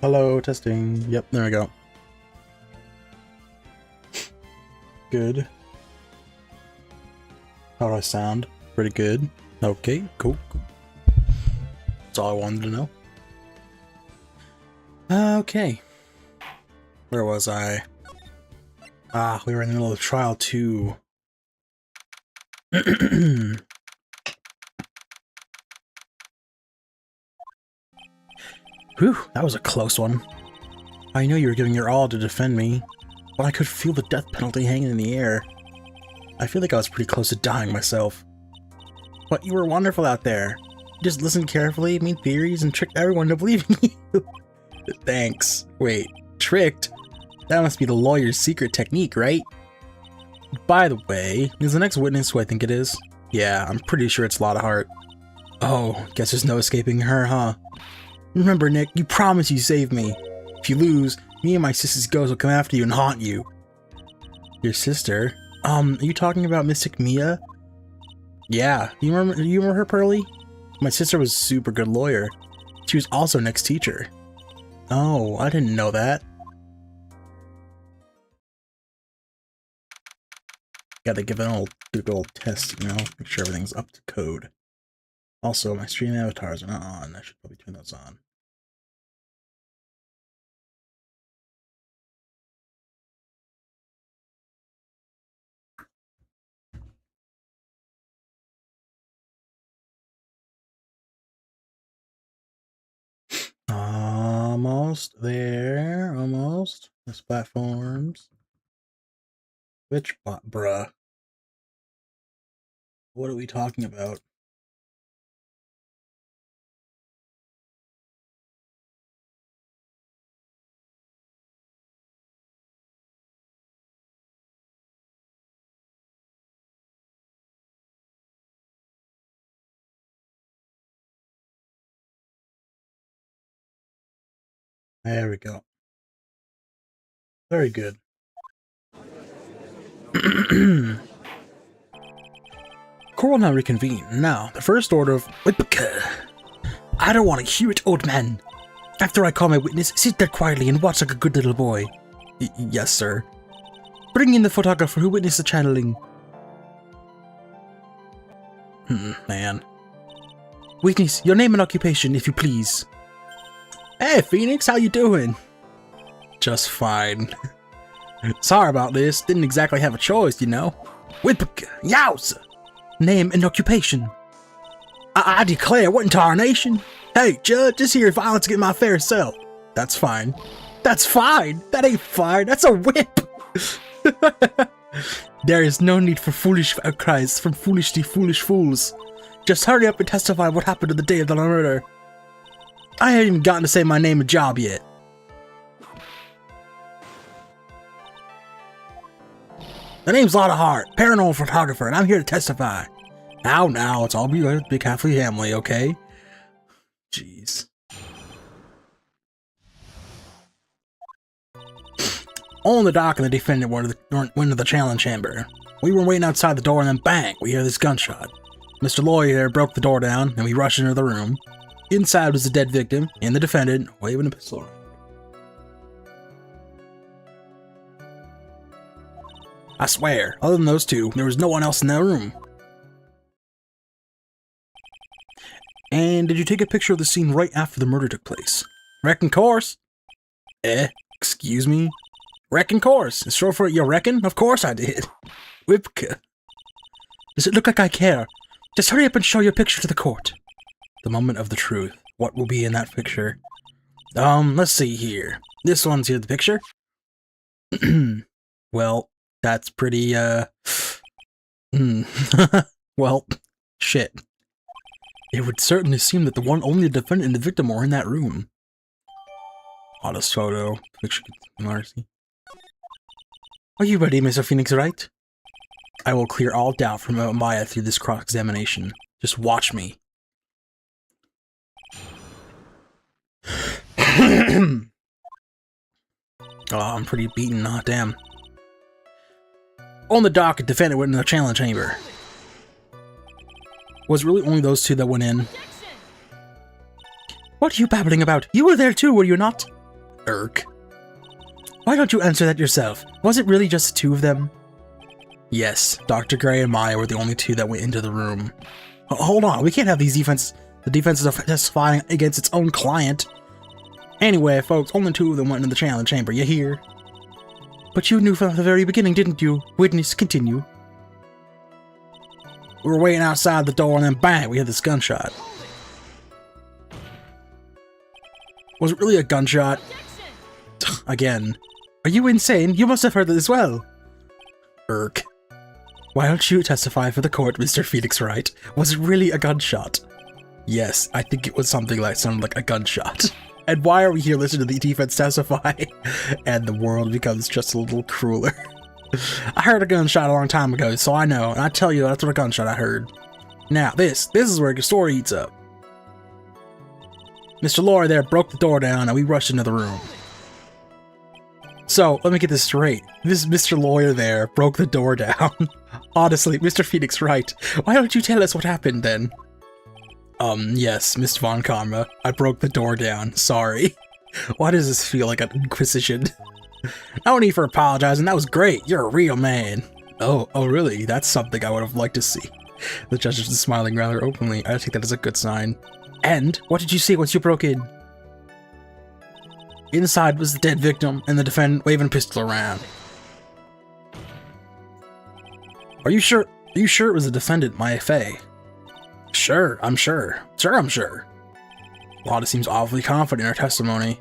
Hello, testing. Yep, there we go. Good. How do I sound? Pretty good. Okay, cool. That's all I wanted to know. Okay. Where was I? Ah, we were in the middle of trial 2. Whew, that was a close one. I knew you were giving your all to defend me, but I could feel the death penalty hanging in the air. I feel like I was pretty close to dying myself. But you were wonderful out there. You just listened carefully, made theories, and tricked everyone to believing you. Thanks. Wait, tricked? That must be the lawyer's secret technique, right? By the way, is the next witness who I think it is? Yeah, I'm pretty sure it's Lotta Hart. Oh, guess there's no escaping her, huh? Remember, Nick, you promised you'd save me. If you lose, me and my sister's ghost will come after you and haunt you. Your sister? Are you talking about Mystic Mia? Yeah, you remember her, Pearly? My sister was a super good lawyer. She was also Nick's teacher. Oh, I didn't know that. Gotta give it a good old test, you know? Make sure everything's up to code. Also, my stream avatars are not on. I should probably turn those on. Almost there. Almost. There's platforms. Which bot, bruh? What are we talking about? There we go. Very good. Court will now reconvene. Now, the first order of... I don't want to hear it, old man. After I call my witness, sit there quietly and watch like a good little boy. Yes, sir. Bring in the photographer who witnessed the channeling. Man. Witness, your name and occupation, if you please. Hey, Phoenix, how you doing? Just fine. Sorry about this. Didn't exactly have a choice, you know. Yows! Name and occupation. I declare, what in tarnation? Hey, Judge, just here violence against my fair self. That's fine. That's fine. That ain't fine. That's a whip. There is no need for foolish outcries from foolishly foolish fools. Just hurry up and testify what happened on the day of the murder. I haven't even gotten to say my name and job yet. The name's Lotta Hart, paranormal photographer, and I'm here to testify. Now, it's all big happy family, okay? Jeez. On the dock and the defendant went to the challenge chamber. We were waiting outside the door and then bang, we hear this gunshot. Mr. Lawyer broke the door down and we rushed into the room. Inside was the dead victim and the defendant waving a pistol. I swear, other than those two, there was no one else in that room. And did you take a picture of the scene right after the murder took place? Reckon course. Excuse me? Reckon course. It's short for you reckon? Of course I did. Whipka. Does it look like I care? Just hurry up and show your picture to the court. The moment of the truth. What will be in that picture? Let's see here. This one's here, the picture. Well, that's pretty, well, shit. It would certainly seem that only the defendant and the victim are in that room. Honest photo. Picture. Are you ready, Mr. Phoenix, right? I will clear all doubt from Maya through this cross-examination. Just watch me. Oh, I'm pretty beaten, huh? Damn. On the dock, a defendant went in the challenge chamber. Was it really only those two that went in? What are you babbling about? You were there too, were you not? Irk. Why don't you answer that yourself? Was it really just the two of them? Yes, Dr. Gray and Maya were the only two that went into the room. Hold on, we can't have the defenses are testifying against its own client. Anyway, folks, only two of them went into the channeling chamber, you hear? But you knew from the very beginning, didn't you? Witness, continue. We were waiting outside the door and then bang, we had this gunshot. Was it really a gunshot? Again. Are you insane? You must have heard it as well. Irk. Why don't you testify for the court, Mr. Phoenix Wright? Was it really a gunshot? Yes, I think it was something that sounded like a gunshot. And why are we here listening to the defense testify? And the world becomes just a little crueler. I heard a gunshot a long time ago, so I know, and I tell you that's what a gunshot I heard. Now, this is where your story eats up. Mr. Lawyer there broke the door down, and we rushed into the room. So, let me get this straight. This Mr. Lawyer there broke the door down. Honestly, Mr. Phoenix Wright, why don't you tell us what happened then? Yes, Mr. Von Karma, I broke the door down, sorry. Why does this feel like an inquisition? No need for apologizing, that was great, you're a real man. Oh, really? That's something I would have liked to see. The judge is smiling rather openly, I take that as a good sign. And, what did you see once you broke in? Inside was the dead victim, and the defendant waving a pistol around. Are you sure it was the defendant, Maya Fey? Sure, I'm sure. Sure, I'm sure. Lotta seems awfully confident in her testimony.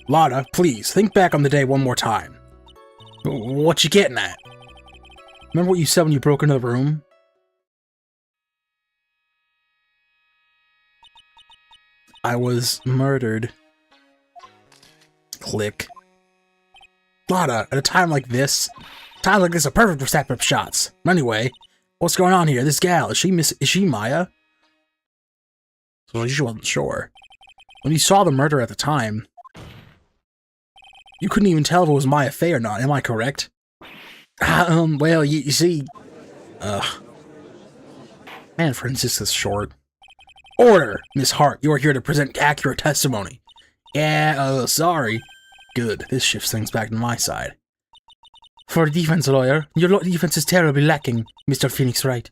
Lotta, please, think back on the day one more time. What you getting at? Remember what you said when you broke into the room? I was murdered. Click. Lotta, at a time like this are perfect for step-up shots. Anyway, what's going on here? This gal, is she Maya? So she wasn't sure. When you saw the murder at the time, you couldn't even tell if it was Maya Fey or not, am I correct? Well, you see... Man, Francis is short. Order! Miss Hart, you are here to present accurate testimony. Yeah, sorry. Good, this shifts things back to my side. For a defense lawyer, your defense is terribly lacking, Mr. Phoenix Wright.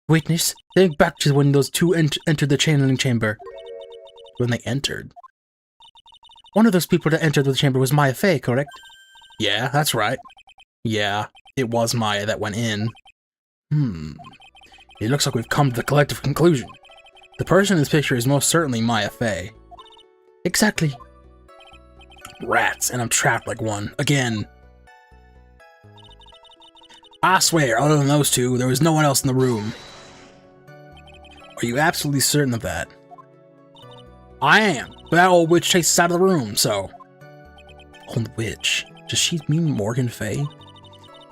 Witness, think back to when those two entered the channeling chamber. When they entered? One of those people that entered the chamber was Maya Fey, correct? Yeah, that's right. Yeah, it was Maya that went in. It looks like we've come to the collective conclusion. The person in this picture is most certainly Maya Fey. Exactly. Rats, and I'm trapped like one. Again. I swear, other than those two, there was no one else in the room. Are you absolutely certain of that? I am, but that old witch chased us out of the room, so... Old witch? Does she mean Morgan Fey?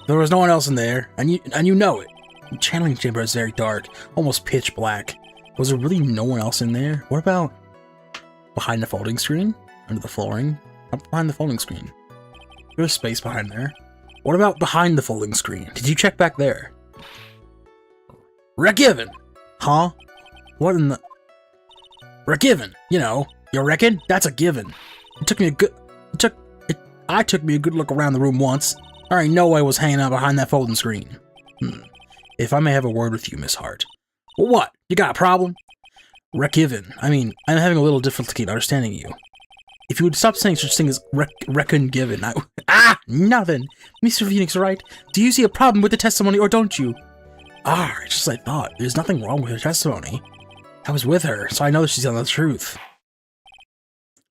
There was no one else in there, and you know it. The channeling chamber is very dark, almost pitch black. Was there really no one else in there? What about behind the folding screen? Under the flooring? Not behind the folding screen. There's space behind there. What about behind the folding screen? Did you check back there? Regiven! Huh? What in the... Regiven! You know, you reckon? That's a given. I took me a good look around the room once. There ain't no way I was hanging out behind that folding screen. If I may have a word with you, Miss Hart. Well, what? You got a problem? Regiven. I mean, I'm having a little difficulty in understanding you. If you would stop saying such thing as reckon given, nothing. Mr. Phoenix Wright, do you see a problem with the testimony or don't you? It's just like I thought. There's nothing wrong with her testimony. I was with her, so I know that she's telling the truth.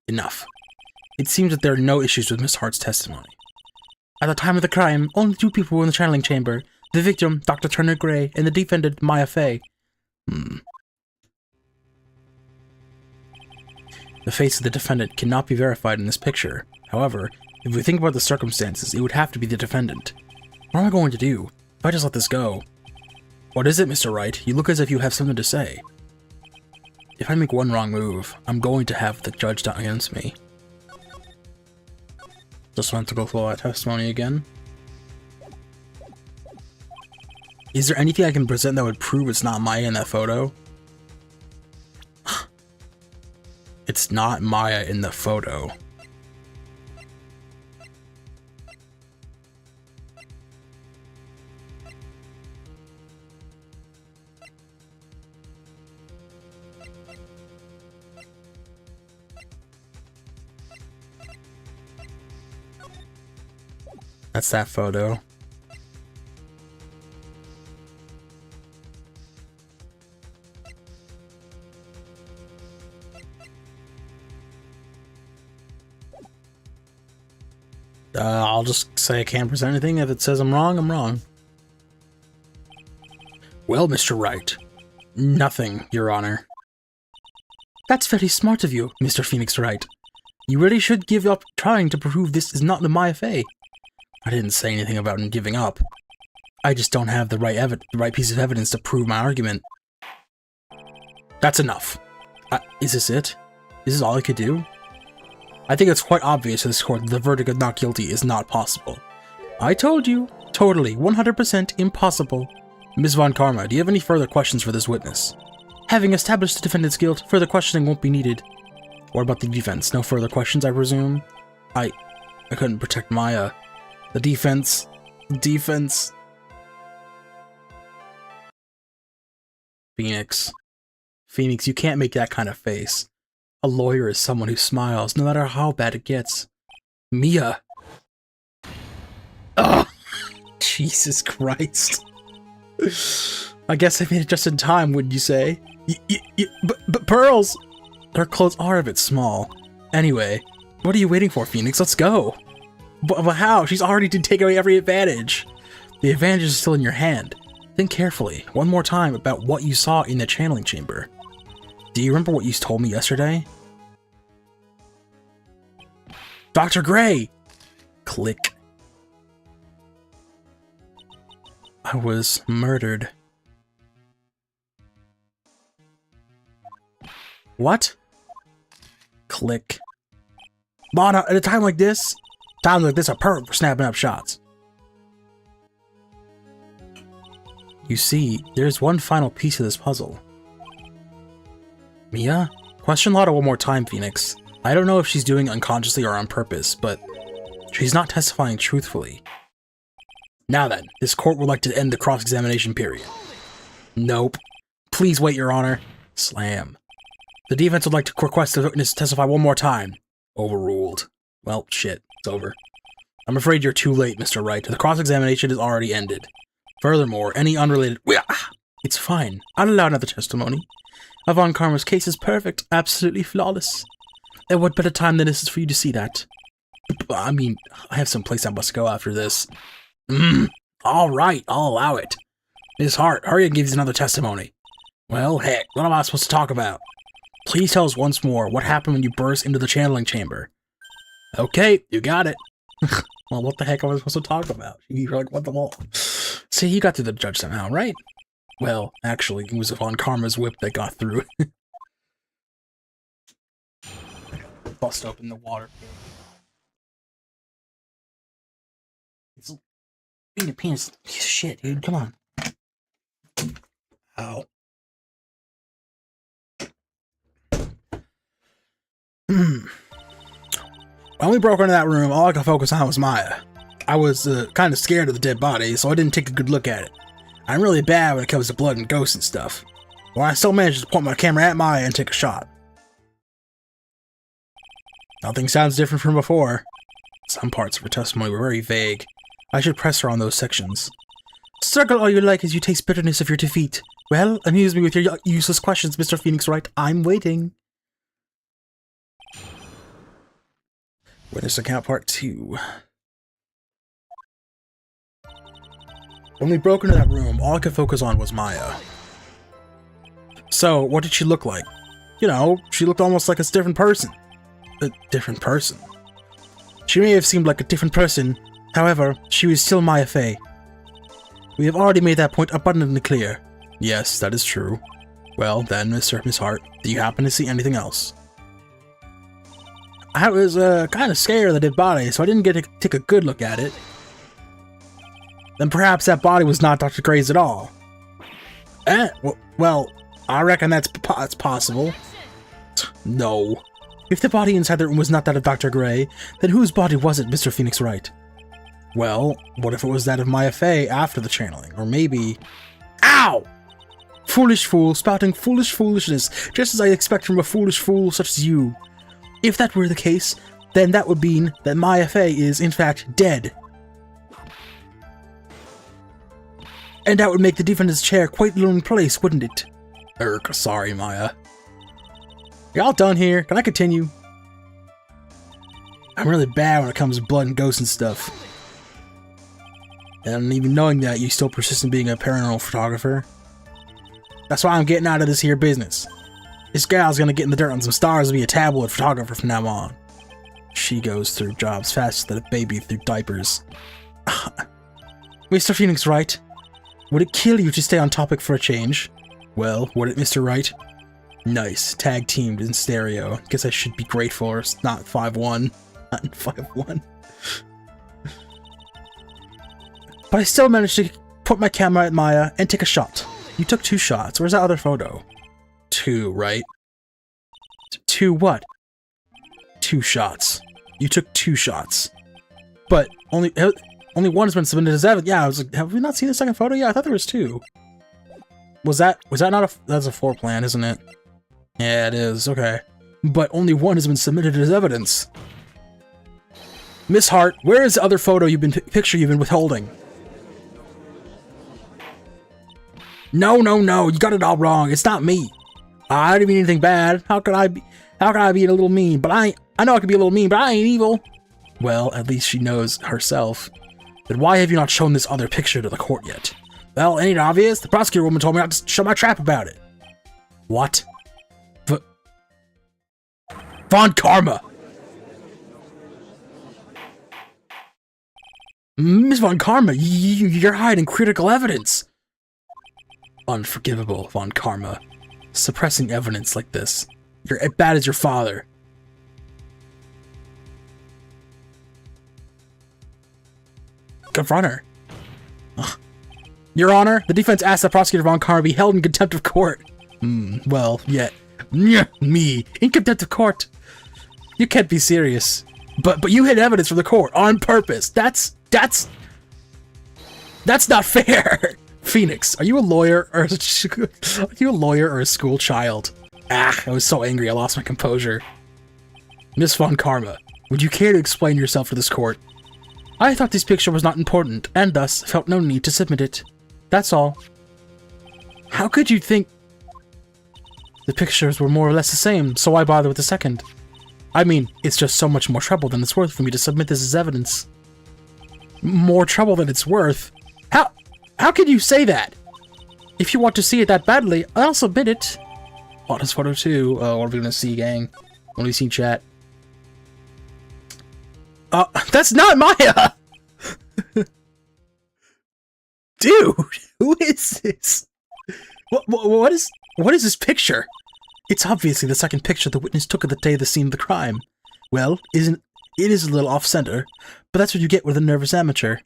Enough. It seems that there are no issues with Miss Hart's testimony. At the time of the crime, only two people were in the channeling chamber. The victim, Dr. Turner Gray, and the defendant, Maya Fey. The face of the defendant cannot be verified in this picture. However, if we think about the circumstances, it would have to be the defendant. What am I going to do if I just let this go? What is it, Mr. Wright? You look as if you have something to say. If I make one wrong move, I'm going to have the judge down against me. Just want to go through that testimony again. Is there anything I can present that would prove it's not Maya in that photo? It's It's not Maya in the photo. That's that photo. I'll just say I can't present anything. If it says I'm wrong, I'm wrong. Well, Mr. Wright. Nothing, Your Honor. That's very smart of you, Mr. Phoenix Wright. You really should give up trying to prove this is not the MyFA. I didn't say anything about giving up. I just don't have the right piece of evidence to prove my argument. That's enough. Is this it? Is this all I could do? I think it's quite obvious to this court that the verdict of not guilty is not possible. I told you. Totally, 100% impossible. Ms. Von Karma, do you have any further questions for this witness? Having established the defendant's guilt, further questioning won't be needed. What about the defense? No further questions, I presume? I couldn't protect Maya. The defense. Defense. Phoenix. Phoenix, you can't make that kind of face. A lawyer is someone who smiles, no matter how bad it gets. Mia. Ugh. Jesus Christ. I guess I made it just in time, wouldn't you say? But Pearls! Her clothes are a bit small. Anyway, what are you waiting for, Phoenix? Let's go. But how? She's already taken away every advantage. The advantage is still in your hand. Think carefully, one more time, about what you saw in the channeling chamber. Do you remember what you told me yesterday? Dr. Gray! Click. I was murdered. What? Click. Lana, at a time like this? Times like this are perfect for snapping up shots. You see, there's one final piece of this puzzle. Mia? Question Lotta one more time, Phoenix. I don't know if she's doing it unconsciously or on purpose, but she's not testifying truthfully. Now then, this court would like to end the cross-examination period. Nope. Please wait, Your Honor. Slam. The defense would like to request the witness testify one more time. Overruled. Well, shit. It's over. I'm afraid you're too late, Mr. Wright. The cross-examination is already ended. Furthermore, any unrelated— It's fine. I'll allow another testimony. Von Karma's case is perfect, absolutely flawless. And what better time than this is for you to see that? I mean, I have some place I must go after this. Alright, I'll allow it. Miss Hart, hurry and give us another testimony. Well, heck, what am I supposed to talk about? Please tell us once more what happened when you burst into the channeling chamber. Okay, you got it. Well, what the heck am I supposed to talk about? You're like, what the hell? See, you got through the judge somehow, right? Well, actually, it was Von Karma's whip that got through. Bust open the water. It's being a piece of shit, dude. Come on. Ow. When we broke into that room, all I could focus on was Maya. I was kind of scared of the dead body, so I didn't take a good look at it. I'm really bad when it comes to blood and ghosts and stuff. But I still managed to point my camera at Maya and take a shot. Nothing sounds different from before. Some parts of her testimony were very vague. I should press her on those sections. Circle all you like as you taste bitterness of your defeat. Well, amuse me with your useless questions, Mr. Phoenix Wright. I'm waiting. Witness account part 2. When we broke into that room, all I could focus on was Maya. So, what did she look like? You know, she looked almost like a different person. A different person. She may have seemed like a different person, however, she was still Maya Fey. We have already made that point abundantly clear. Yes, that is true. Well, then, Miss Hart, do you happen to see anything else? I was kind of scared of the dead body, so I didn't get to take a good look at it. Then perhaps that body was not Dr. Gray's at all. Well, I reckon that's possible. No. If the body inside the room was not that of Dr. Gray, then whose body was it, Mr. Phoenix Wright? Well, what if it was that of Maya Fey after the channeling? Or maybe... Ow! Foolish fool, spouting foolish foolishness, just as I expect from a foolish fool such as you. If that were the case, then that would mean that Maya Fey is, in fact, dead. And that would make the defendant's chair quite a lonely place, wouldn't it? Sorry, Maya. You're all done here. Can I continue? I'm really bad when it comes to blood and ghosts and stuff. And even knowing that, you still persist in being a paranormal photographer. That's why I'm getting out of this here business. This gal's gonna get in the dirt on some stars and be a tabloid photographer from now on. She goes through jobs faster than a baby through diapers. Mr. Phoenix Wright, would it kill you to stay on topic for a change? Well, would it, Mr. Wright? Nice. Tag teamed in stereo. Guess I should be grateful or it's not 5-1. Not in 5-1. But I still managed to put my camera at Maya and take a shot. You took 2 shots. Where's that other photo? 2, right? 2 what? 2 shots. You took 2 shots. But only one has been submitted as evidence. Yeah, I was like, have we not seen the second photo? Yeah, I thought there was 2. Was that not a... That's a floor plan, isn't it? Yeah, it is. Okay. But only 1 has been submitted as evidence. Miss Hart, where is the other photo picture you've been withholding? No, you got it all wrong. It's not me. I didn't mean anything bad. How could I be a little mean? But I know I can be a little mean, but I ain't evil. Well, at least she knows herself. Then why have you not shown this other picture to the court yet? Well, ain't it obvious? The prosecutor woman told me not to show my trap about it. What? Von Karma! Miss Von Karma, you're hiding critical evidence! Unforgivable, Von Karma. Suppressing evidence like this. You're as bad as your father. Confront her. Your Honor, the defense asks that Prosecutor Von Karma be held in contempt of court. Well, yet. Me. In contempt of court. You can't be serious. But you hid evidence from the court on purpose. That's not fair. Phoenix, are you a lawyer or a school child? I was so angry I lost my composure. Miss Von Karma, would you care to explain yourself to this court? I thought this picture was not important, and thus felt no need to submit it. That's all. How could you think the pictures were more or less the same, so why bother with the second? I mean, it's just so much more trouble than it's worth for me to submit this as evidence. More trouble than it's worth? How can you say that? If you want to see it that badly, I'll submit it. Oh, this photo too. What are we gonna see, gang? What do we see, chat? That's not Maya! Dude, who is this? What is this picture? It's obviously the second picture the witness took of the day of the scene of the crime. Well, it is a little off-center, but that's what you get with a nervous amateur.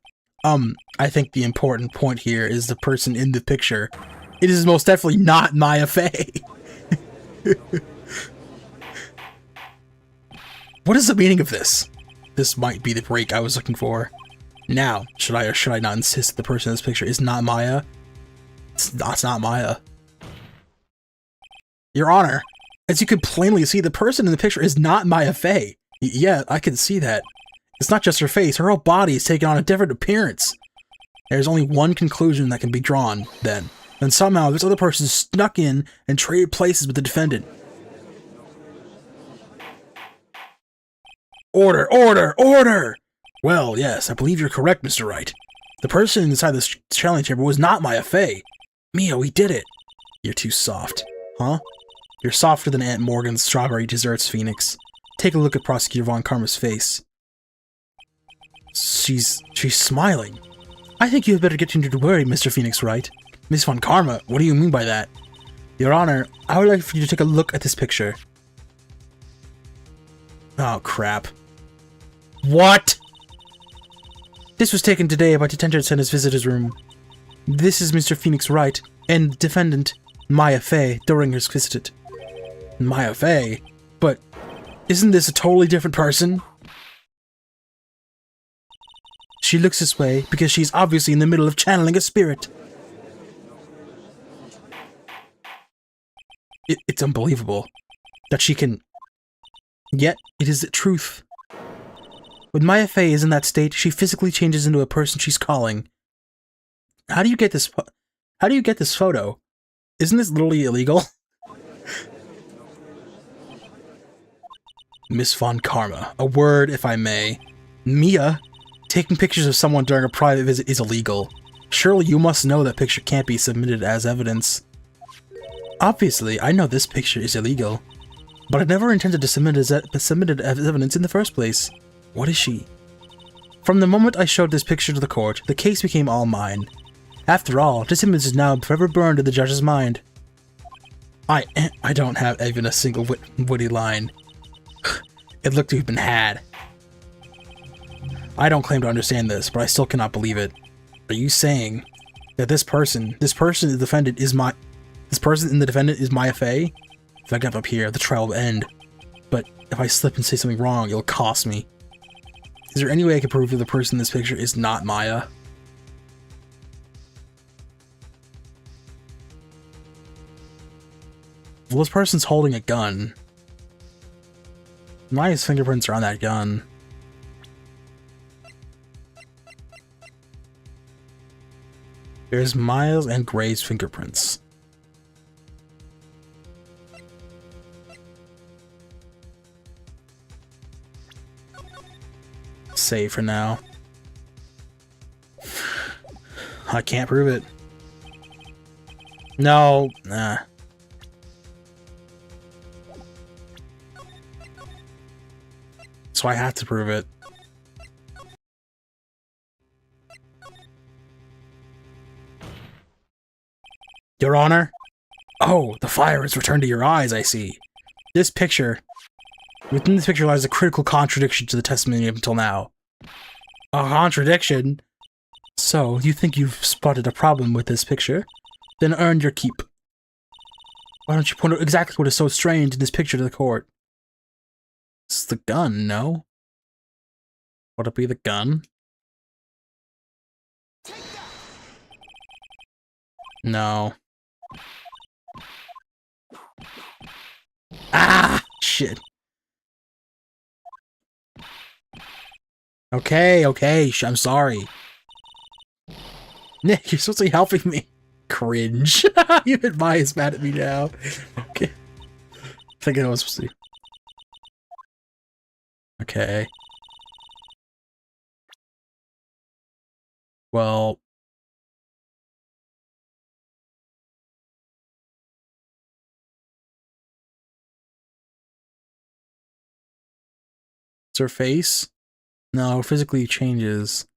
I think the important point here is the person in the picture. It is most definitely not Maya Fey. What is the meaning of this? This might be the break I was looking for. Now, should I or should I not insist that the person in this picture is not Maya? It's not Maya. Your Honor, as you can plainly see, the person in the picture is not Maya Fey. Yeah, I can see that. It's not just her face, her whole body is taking on a different appearance. There's only one conclusion that can be drawn, then. And somehow this other person snuck in and traded places with the defendant. Order! Order! Order! Well, yes, I believe you're correct, Mr. Wright. The person inside this challenge chamber was not Maya Fey. Mia, we did it. You're too soft. Huh? You're softer than Aunt Morgan's strawberry desserts, Phoenix. Take a look at Prosecutor Von Karma's face. She's smiling. I think you had better get into the worry, Mr. Phoenix Wright. Miss Von Karma, what do you mean by that? Your Honor, I would like for you to take a look at this picture. Oh, crap. What? This was taken today by Detention Center's visitor's room. This is Mr. Phoenix Wright and defendant Maya Fey during his visit. Maya Fey? But Isn't this a totally different person? She looks this way because she's obviously in the middle of channeling a spirit. It's unbelievable that she can... Yet, it is the truth. When Maya Fey is in that state, she physically changes into a person she's calling. How do you get this photo? Isn't this literally illegal? Miss Von Karma. A word, if I may. Mia, taking pictures of someone during a private visit is illegal. Surely you must know that picture can't be submitted as evidence. Obviously, I know this picture is illegal, but I never intended to submit it as evidence in the first place. What is she? From the moment I showed this picture to the court, the case became all mine. After all, this image is now forever burned in the judge's mind. I don't have even a single witty line. It looked to have been had. I don't claim to understand this, but I still cannot believe it. Are you saying that this person in the defendant is Maya Fey? If I get up here, the trial will end. But if I slip and say something wrong, it'll cost me. Is there any way I can prove that the person in this picture is not Maya? Well, this person's holding a gun. Maya's fingerprints are on that gun. There's Maya's and Gray's fingerprints. Save for now. I can't prove it. No, nah. So I have to prove it. Your Honor? Oh, the fire has returned to your eyes, I see. Within this picture lies a critical contradiction to the testimony up until now. A contradiction? So, you think you've spotted a problem with this picture? Then earn your keep. Why don't you point out exactly what is so strange in this picture to the court? It's the gun, no? Would it be the gun? No. Ah! Shit. Okay, I'm sorry. Nick, you're supposed to be helping me. Cringe. Even Maya's mad at me now. Okay. Thinking I was supposed to. Okay. Well. It's her face? No, physically changes.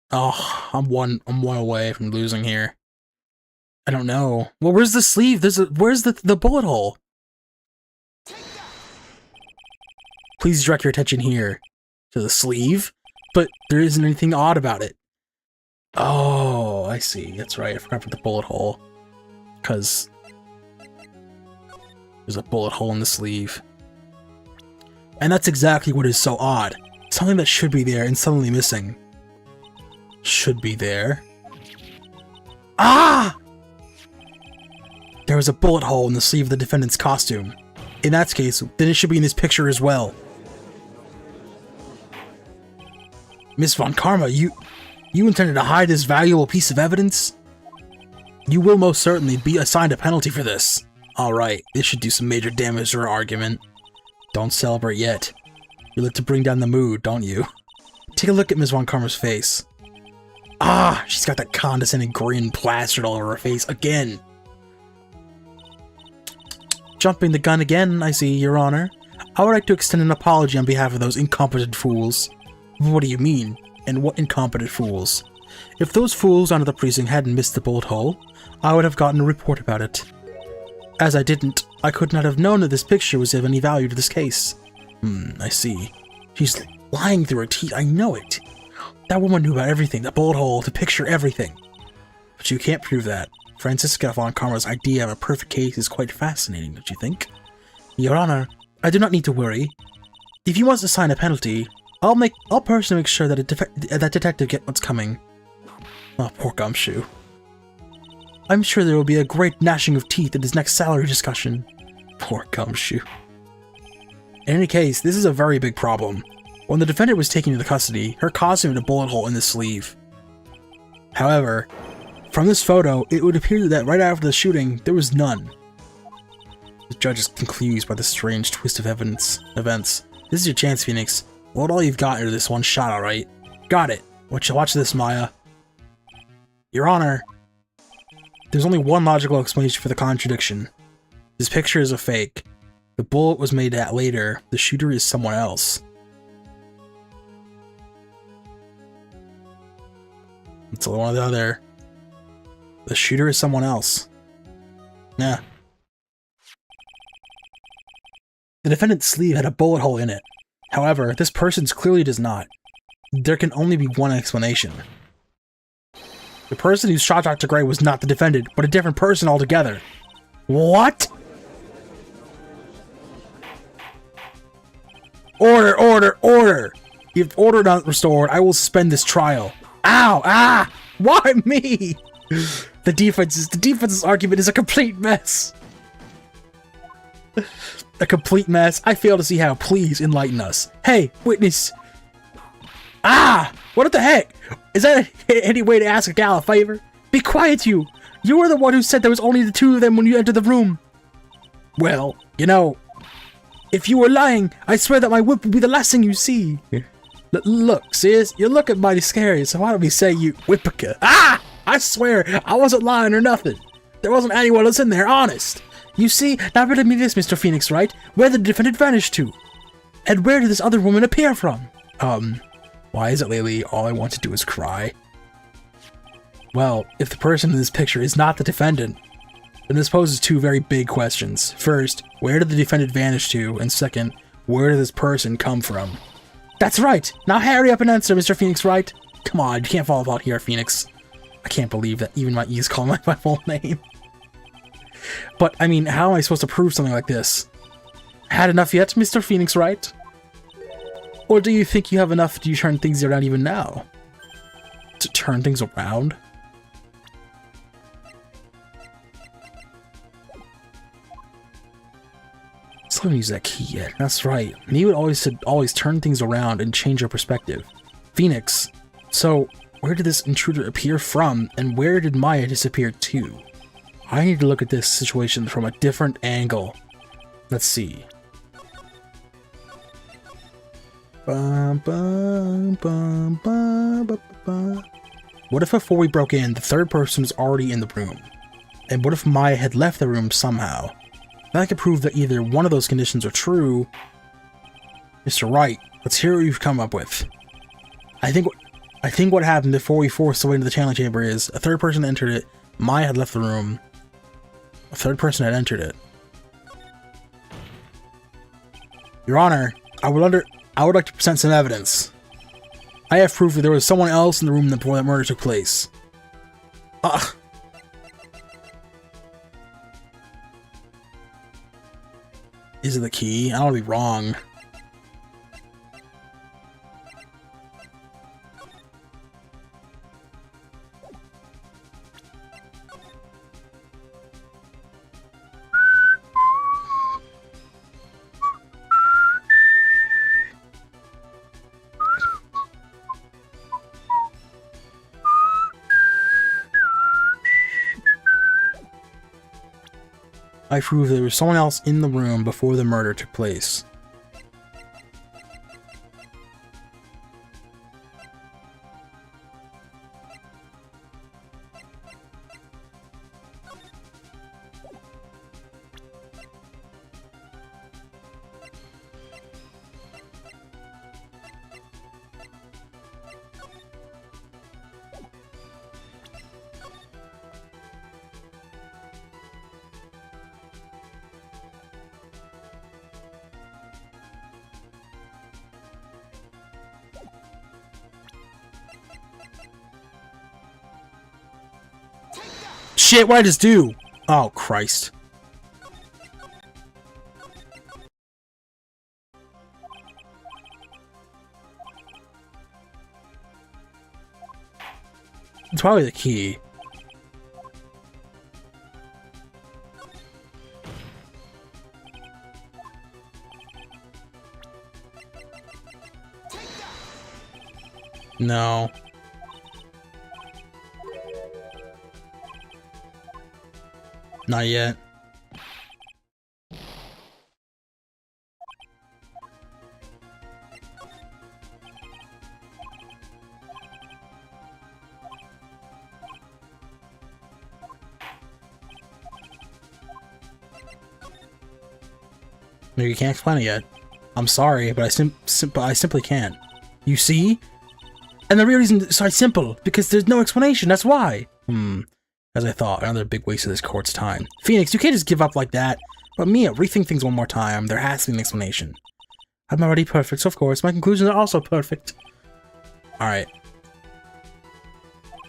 Oh, I'm one away from losing here. I don't know. Well, where's the sleeve? Where's the bullet hole? Please direct your attention here. To the sleeve? But there isn't anything odd about it. Oh, I see. That's right. I forgot about the bullet hole. Because there's a bullet hole in the sleeve. And that's exactly what is so odd. Something that should be there and suddenly missing. Should be there. Ah! There was a bullet hole in the sleeve of the defendant's costume. In that case, then it should be in this picture as well. Miss Von Karma, you intended to hide this valuable piece of evidence? You will most certainly be assigned a penalty for this. Alright, this should do some major damage to our argument. Don't celebrate yet. You like to bring down the mood, don't you? Take a look at Miss Von Karma's face. Ah, she's got that condescending grin plastered all over her face again. Jumping the gun again, I see, Your Honor. I would like to extend an apology on behalf of those incompetent fools. What do you mean? And what incompetent fools? If those fools under the precinct hadn't missed the bullet hole, I would have gotten a report about it. As I didn't, I could not have known that this picture was of any value to this case. I see. She's lying through her teeth, I know it. That woman knew about everything, the bullet hole, the picture, everything. But you can't prove that. Franziska von Karma's idea of a perfect case is quite fascinating, don't you think? Your Honor, I do not need to worry. If you must assign a penalty, I'll personally make sure that that detective get what's coming. Oh, poor Gumshoe. I'm sure there will be a great gnashing of teeth at his next salary discussion. Poor Gumshoe. In any case, this is a very big problem. When the defendant was taken into custody, her costume had a bullet hole in the sleeve. However, from this photo, it would appear that right after the shooting, there was none. The judge is confused by the strange twist of events. This is your chance, Phoenix. Load all you've got into this one shot, alright? Got it. Watch this, Maya. Your Honor, there's only one logical explanation for the contradiction. This picture is a fake. The bullet was made later. The shooter is someone else. It's one or the other. The shooter is someone else. Yeah. The defendant's sleeve had a bullet hole in it. However, this person's clearly does not. There can only be one explanation. The person who shot Dr. Gray was not the defendant, but a different person altogether. What? Order! If order not restored, I will suspend this trial. Ow! Ah! Why me? The defense's argument is a complete mess. A complete mess. I fail to see how. Please enlighten us. Hey, witness. Ah! What the heck? Is that any way to ask a gal a favor? Be quiet, you! You were the one who said there was only the two of them when you entered the room. Well, you know, if you were lying, I swear that my whip would be the last thing you see. Look, sis, you're looking mighty scary, so why don't we say you whippica? Ah! I swear, I wasn't lying or nothing. There wasn't anyone else in there, honest. You see, now riddle me this, Mr. Phoenix, right? Where did the defendant vanish to? And where did this other woman appear from? Why is it lately all I want to do is cry? Well, if the person in this picture is not the defendant, then this poses two very big questions. First, where did the defendant vanish to? And second, where did this person come from? That's right! Now hurry up and answer, Mr. Phoenix, right? Come on, you can't fall about here, Phoenix. I can't believe that even my E's call my full name. But, I mean, how am I supposed to prove something like this? Had enough yet, Mr. Phoenix, right? Or do you think you have enough to turn things around even now? To turn things around? Still haven't used that key yet. That's right. Me would always turn things around and change your perspective. Phoenix, so where did this intruder appear from, and where did Maya disappear to? I need to look at this situation from a different angle. Let's see. What if before we broke in, the third person was already in the room? And what if Maya had left the room somehow? That could prove that either one of those conditions are true. Mr. Wright, let's hear what you've come up with. I think what happened before we forced the way into the channeling chamber is a third person entered it, Maya had left the room, a third person had entered it. Your Honor, I would like to present some evidence. I have proof that there was someone else in the room before that murder took place. Is it the key? I don't want to be wrong. I prove there was someone else in the room before the murder took place. Shit, what'd I just do? Oh, Christ. It's probably the key. No. Not yet. Maybe you can't explain it yet. I'm sorry, but I simply can't. You see? And the real reason is so simple, because there's no explanation, that's why. As I thought, another big waste of this court's time. Phoenix, you can't just give up like that. But Mia, rethink things one more time. There has to be an explanation. I'm already perfect, so of course, my conclusions are also perfect. Alright.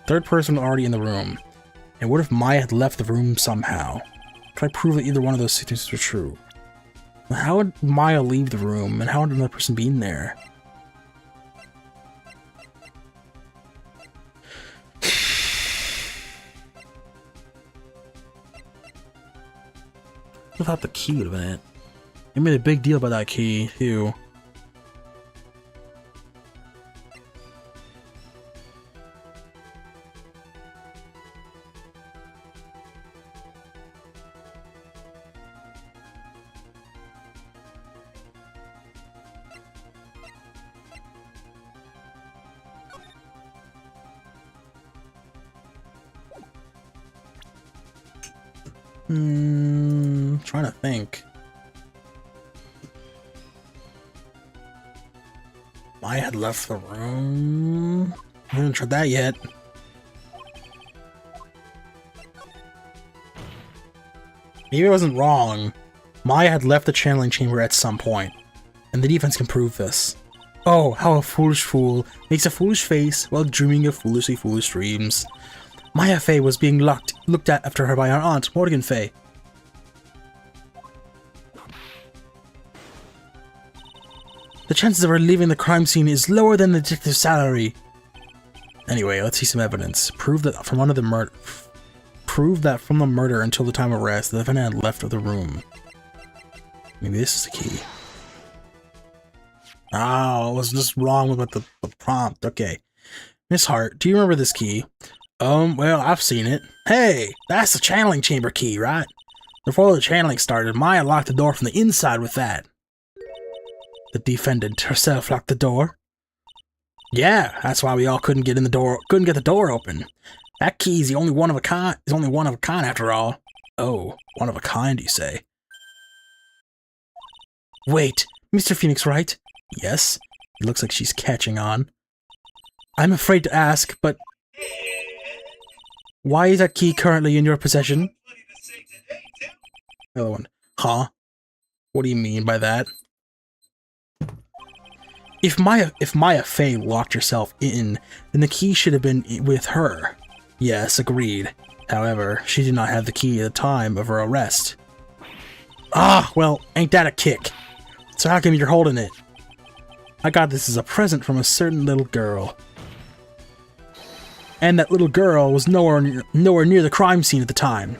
Third person already in the room. And what if Maya had left the room somehow? Could I prove that either one of those things were true? How would Maya leave the room, and how would another person be in there? I thought the key would have been it. They made a big deal about that key, too. Trying to think. I had left the room. I haven't tried that yet. Maybe I wasn't wrong. Maya had left the channeling chamber at some point, and the defense can prove this. Oh, how a foolish fool makes a foolish face while dreaming of foolishly foolish dreams. Maya Fey was being looked at after her by her aunt, Morgan Fey. The chances of her leaving the crime scene is lower than the detective's salary. Anyway, let's see some evidence. Prove that from the murder until the time of arrest, the defendant had left the room. Maybe this is the key. Oh, I was just wrong with the prompt. Okay. Miss Hart, do you remember this key? Well, I've seen it. Hey, that's the channeling chamber key, right? Before the channeling started, Maya locked the door from the inside with that. The defendant herself locked the door? Yeah, that's why we all couldn't get the door open. That key is only one of a kind after all. Oh, one of a kind, you say? Wait, Mr. Phoenix, right? Yes, it looks like she's catching on. I'm afraid to ask, but why is that key currently in your possession? The other one. Huh? What do you mean by that? If Maya Fey locked herself in, then the key should have been with her. Yes, agreed. However, she did not have the key at the time of her arrest. Ah, well, ain't that a kick? So how come you're holding it? I got this as a present from a certain little girl. And that little girl was nowhere near the crime scene at the time.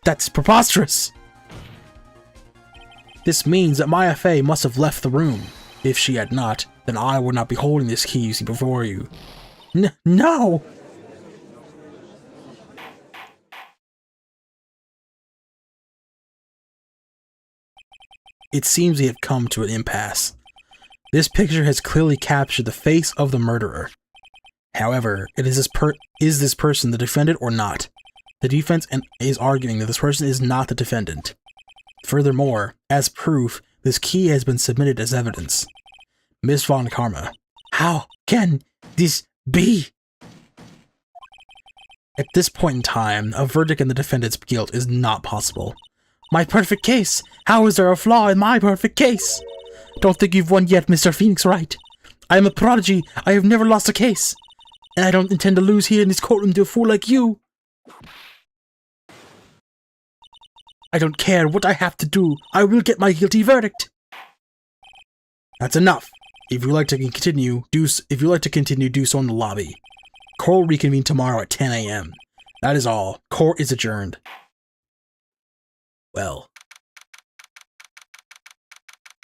That's preposterous! This means that Maya Fey must have left the room. If she had not, then I would not be holding this key you see before you. No! It seems we have come to an impasse. This picture has clearly captured the face of the murderer. However, is this person the defendant or not? The defense is arguing that this person is not the defendant. Furthermore, as proof, this key has been submitted as evidence. Miss Von Karma, how can this be? At this point in time, a verdict in the defendant's guilt is not possible. My perfect case! How is there a flaw in my perfect case? Don't think you've won yet, Mr. Phoenix Wright. I am a prodigy. I have never lost a case. And I don't intend to lose here in this courtroom to a fool like you. I don't care what I have to do. I will get my guilty verdict. That's enough. If you'd like to continue, do so in the lobby. Court will reconvene tomorrow at 10 a.m. That is all. Court is adjourned. Well.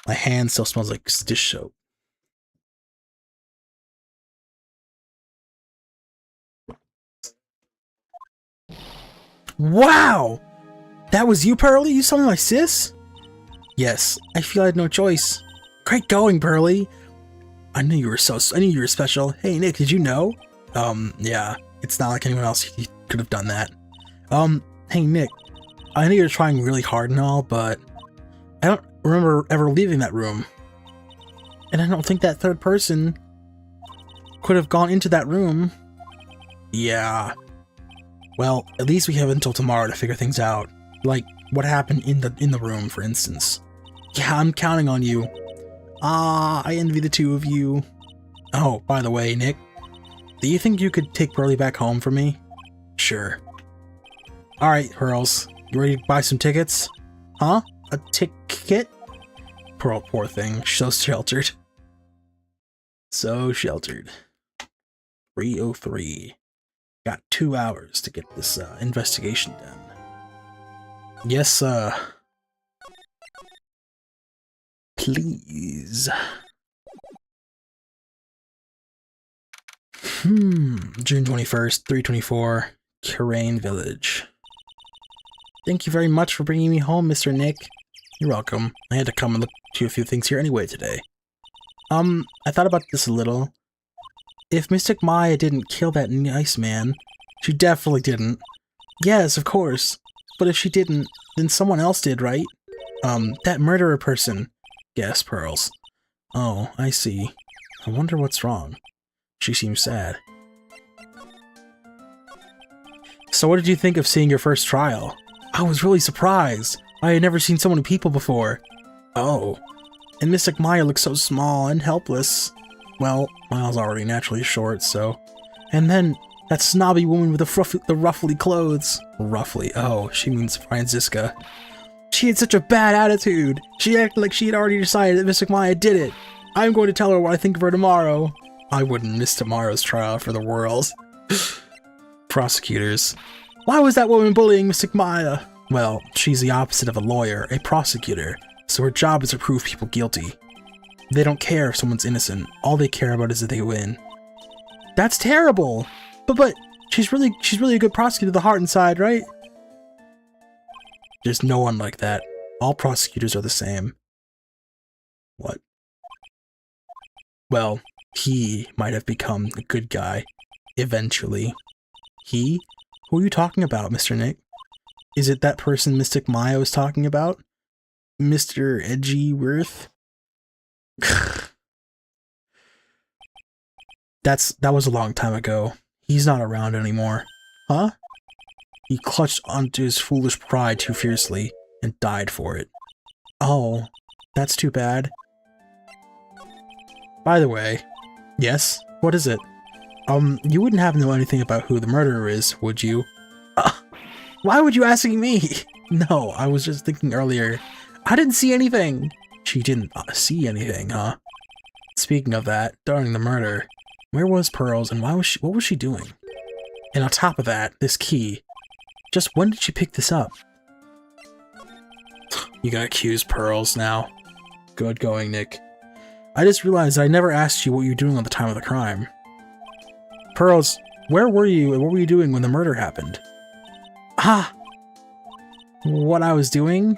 My hand still smells like dish soap. Wow! That was you, Pearly? You saw me, my sis? Yes, I feel I had no choice. Great going, Pearly. I knew you were special. Hey, Nick, did you know? Yeah. It's not like anyone else could have done that. Hey, Nick. I know you're trying really hard and all, but I don't remember ever leaving that room. And I don't think that third person could have gone into that room. Yeah. Well, at least we have until tomorrow to figure things out. Like, what happened in the room, for instance. Yeah, I'm counting on you. Ah, I envy the two of you. Oh, by the way, Nick, do you think you could take Pearly back home for me? Sure. Alright, Pearls. You ready to buy some tickets? Huh? A ticket? Pearl, poor thing. So sheltered. So sheltered. 3:03. Got 2 hours to get this investigation done. Yes, please. June 21st, 3:24, Karain Village. Thank you very much for bringing me home, Mr. Nick. You're welcome. I had to come and look to a few things here anyway today. I thought about this a little. If Mystic Maya didn't kill that nice man, she definitely didn't. Yes, of course. But if she didn't, then someone else did, right? That murderer person. Yes, Pearls. Oh, I see. I wonder what's wrong. She seems sad. So what did you think of seeing your first trial? I was really surprised. I had never seen so many people before. Oh. And Mystic Maya looks so small and helpless. Well, Mile's already naturally short, so... And then, that snobby woman with the ruffly clothes. Ruffly, oh, she means Franziska. She had such a bad attitude. She acted like she had already decided that Mystic Maya did it. I'm going to tell her what I think of her tomorrow. I wouldn't miss tomorrow's trial for the world. Prosecutors. Why was that woman bullying Mystic Maya? Well, she's the opposite of a lawyer, a prosecutor, so her job is to prove people guilty. They don't care if someone's innocent. All they care about is that they win. That's terrible! But she's really a good prosecutor of the heart inside, right? There's no one like that. All prosecutors are the same. What? Well, he might have become a good guy. Eventually. He? Who are you talking about, Mr. Nick? Is it that person Mystic Maya was talking about? Mr. Edgyworth? That was a long time ago. He's not around anymore. Huh? He clutched onto his foolish pride too fiercely and died for it. Oh, that's too bad. By the way, yes? What is it? You wouldn't happen to know anything about who the murderer is, would you? Why would you asking me? No, I was just thinking earlier. I didn't see anything. She didn't see anything, huh? Speaking of that, during the murder, where was Pearls and what was she doing? And on top of that, this key. Just when did she pick this up? You gotta accuse Pearls now. Good going, Nick. I just realized I never asked you what you were doing at the time of the crime. Pearls, where were you and what were you doing when the murder happened? Ah! What I was doing?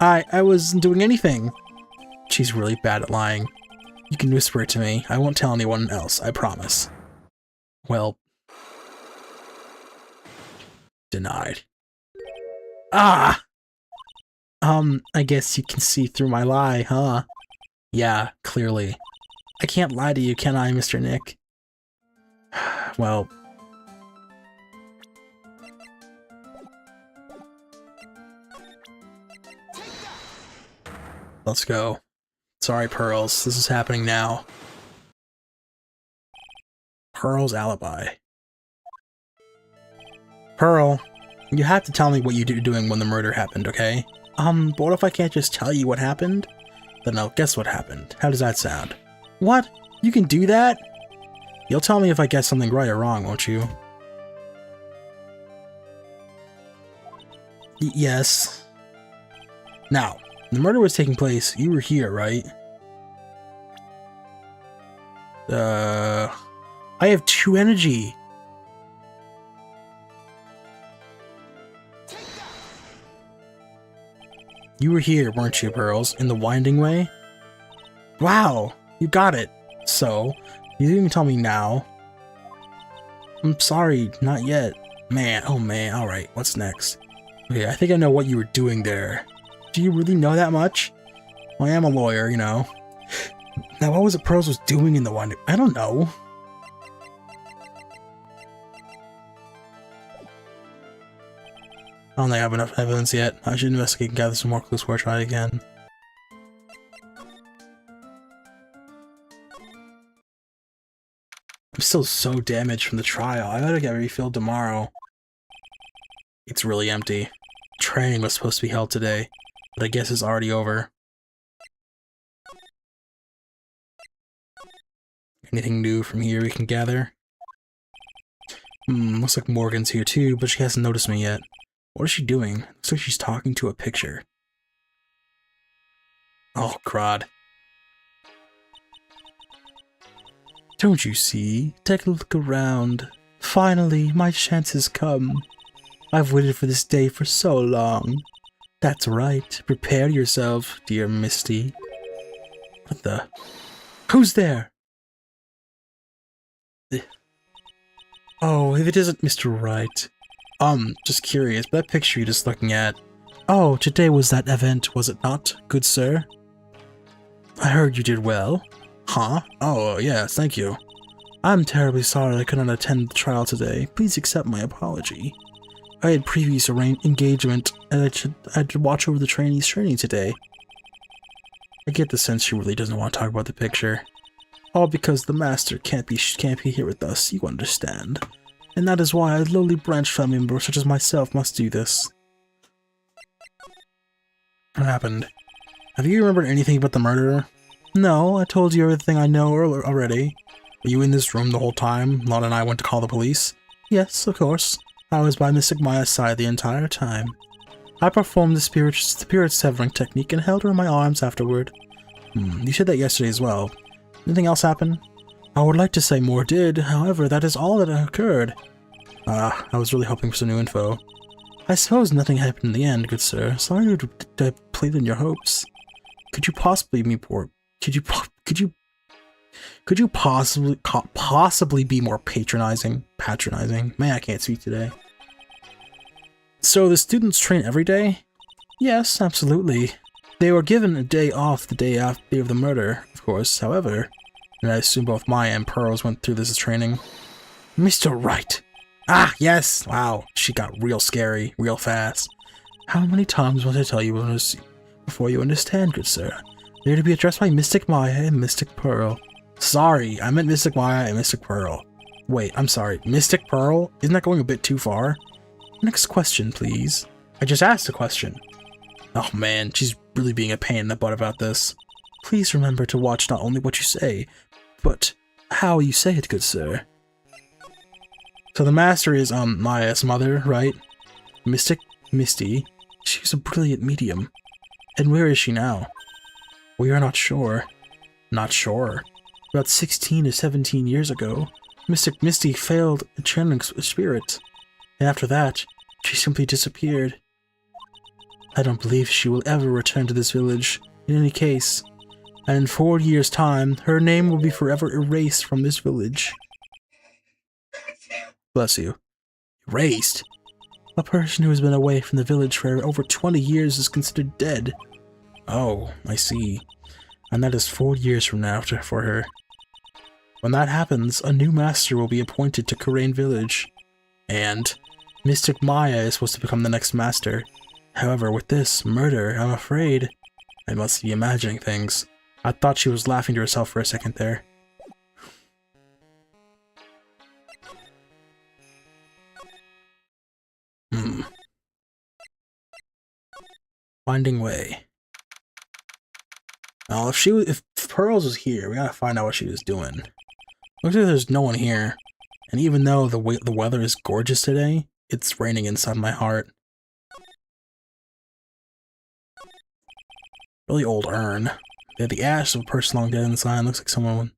I wasn't doing anything. She's really bad at lying. You can whisper it to me. I won't tell anyone else, I promise. Well... Denied. Ah! I guess you can see through my lie, huh? Yeah, clearly. I can't lie to you, can I, Mr. Nick? Well... Let's go. Sorry, Pearls. This is happening now. Pearl's alibi. Pearl, you have to tell me what you were doing when the murder happened, okay? But what if I can't just tell you what happened? Then I'll guess what happened. How does that sound? What? You can do that? You'll tell me if I get something right or wrong, won't you? Yes. Now, the murder was taking place. You were here, right? I have 2 energy. You were here, weren't you, Pearls? In the winding way? Wow, you got it. So, you didn't even tell me now. I'm sorry, not yet. Man, oh man, alright, what's next? Okay, I think I know what you were doing there. Do you really know that much? Well, I am a lawyer, you know. Now, what was it Pearls was doing in the winding? I don't know. I don't think I have enough evidence yet. I should investigate and gather some more clues before I try again. I'm still so damaged from the trial. I gotta get refilled tomorrow. It's really empty. Training was supposed to be held today, but I guess it's already over. Anything new from here we can gather? Looks like Morgan's here too, but she hasn't noticed me yet. What is she doing? Looks like she's talking to a picture. Oh, crud. Don't you see? Take a look around. Finally, my chance has come. I've waited for this day for so long. That's right. Prepare yourself, dear Misty. What the? Who's there? Oh, if it isn't Mr. Wright. Just curious, that picture you're just looking at. Oh, today was that event, was it not, good sir? I heard you did well. Huh? Oh, yes, thank you. I'm terribly sorry I couldn't attend the trial today. Please accept my apology. I had previous engagement, and I had to watch over the trainees' training today. I get the sense she really doesn't want to talk about the picture. All because the master can't be here with us, you understand. And that is why a lowly branch family member such as myself must do this. What happened? Have you remembered anything about the murderer? No, I told you everything I know already. Were you in this room the whole time? Lana and I went to call the police? Yes, of course. I was by Mystic Maya's side the entire time. I performed the spirit severing technique and held her in my arms afterward. You said that yesterday as well. Anything else happen? I would like to say more did, however, that is all that occurred. I was really hoping for some new info. I suppose nothing happened in the end, good sir. Sorry to deplete in your hopes. Could you possibly be more... Could you possibly be more patronizing? Man, I can't speak today. So the students train every day? Yes, absolutely. They were given a day off the day of the murder, of course, however, and I assume both Maya and Pearls went through this training. Mr. Wright! Ah, yes! Wow, she got real scary, real fast. How many times must I tell you before you understand, good sir? They're to be addressed by Mystic Maya and Mystic Pearl. Sorry, I meant Mystic Maya and Mystic Pearl. Wait, I'm sorry, Mystic Pearl? Isn't that going a bit too far? Next question, please. I just asked a question. Oh man, she's really being a pain in the butt about this. Please remember to watch not only what you say, but how you say it, good sir. So the master is, Maya's mother, right? Misty. She's a brilliant medium. And where is she now? We are not sure. Not sure. About 16 to 17 years ago, Mystic Misty failed a channeling spirit. And after that, she simply disappeared. I don't believe she will ever return to this village, in any case. And in 4 years' time, her name will be forever erased from this village. Bless you. Erased? A person who has been away from the village for over 20 years is considered dead. Oh, I see. And that is 4 years from now for her. When that happens, a new master will be appointed to Kurain Village. And Mystic Maya is supposed to become the next master. However, with this murder, I'm afraid I must be imagining things. I thought she was laughing to herself for a second there. Winding way. Now, if Pearls was here, we gotta find out what she was doing. Looks like there's no one here. And even though the weather is gorgeous today, it's raining inside my heart. Really old urn. They had the ash of a person long dead inside. Looks like something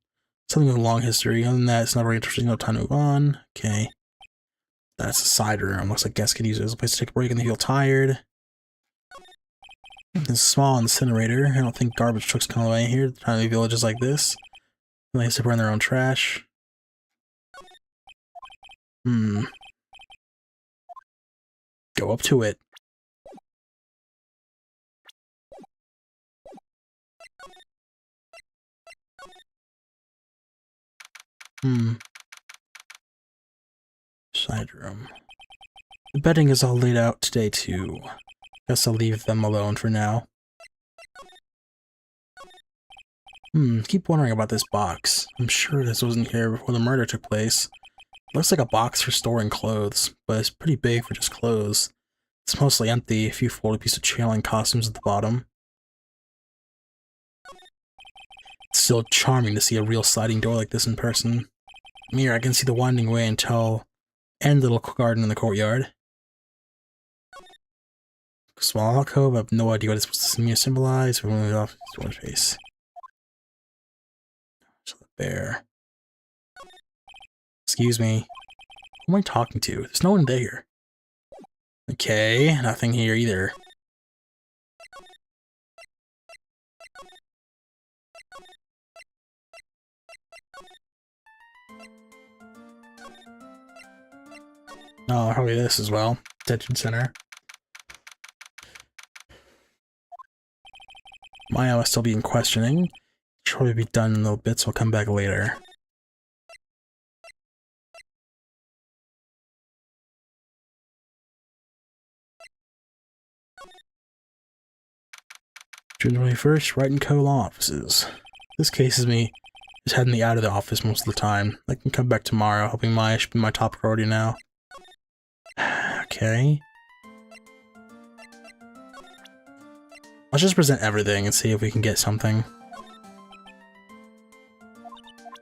with a long history. Other than that, it's not very interesting. No time to move on. Okay. That's a side room. Looks like guests could use it as a place to take a break and they feel tired. This small incinerator. I don't think garbage trucks come away here. Tiny villages like this. They have to burn their own trash. Go up to it. Side room. The bedding is all laid out today too. Guess I'll leave them alone for now. Keep wondering about this box. I'm sure this wasn't here before the murder took place. Looks like a box for storing clothes, but it's pretty big for just clothes. It's mostly empty, a few folded pieces of channeling costumes at the bottom. It's still charming to see a real sliding door like this in person. Here, I can see the winding way until end little garden in the courtyard. Small alcove, I have no idea what it's supposed to symbolize. We're moving off his face. There. Excuse me. Who am I talking to? There's no one there. Okay, nothing here either. Oh, probably this as well. Detention center. Maya must still be in questioning. She'll probably be done in a little bit, so I'll come back later. June 21st, Wright & Co. law offices. This case is me just heading out of the office most of the time. I can come back tomorrow, hoping Maya should be my top priority now. Okay. Let's just present everything and see if we can get something.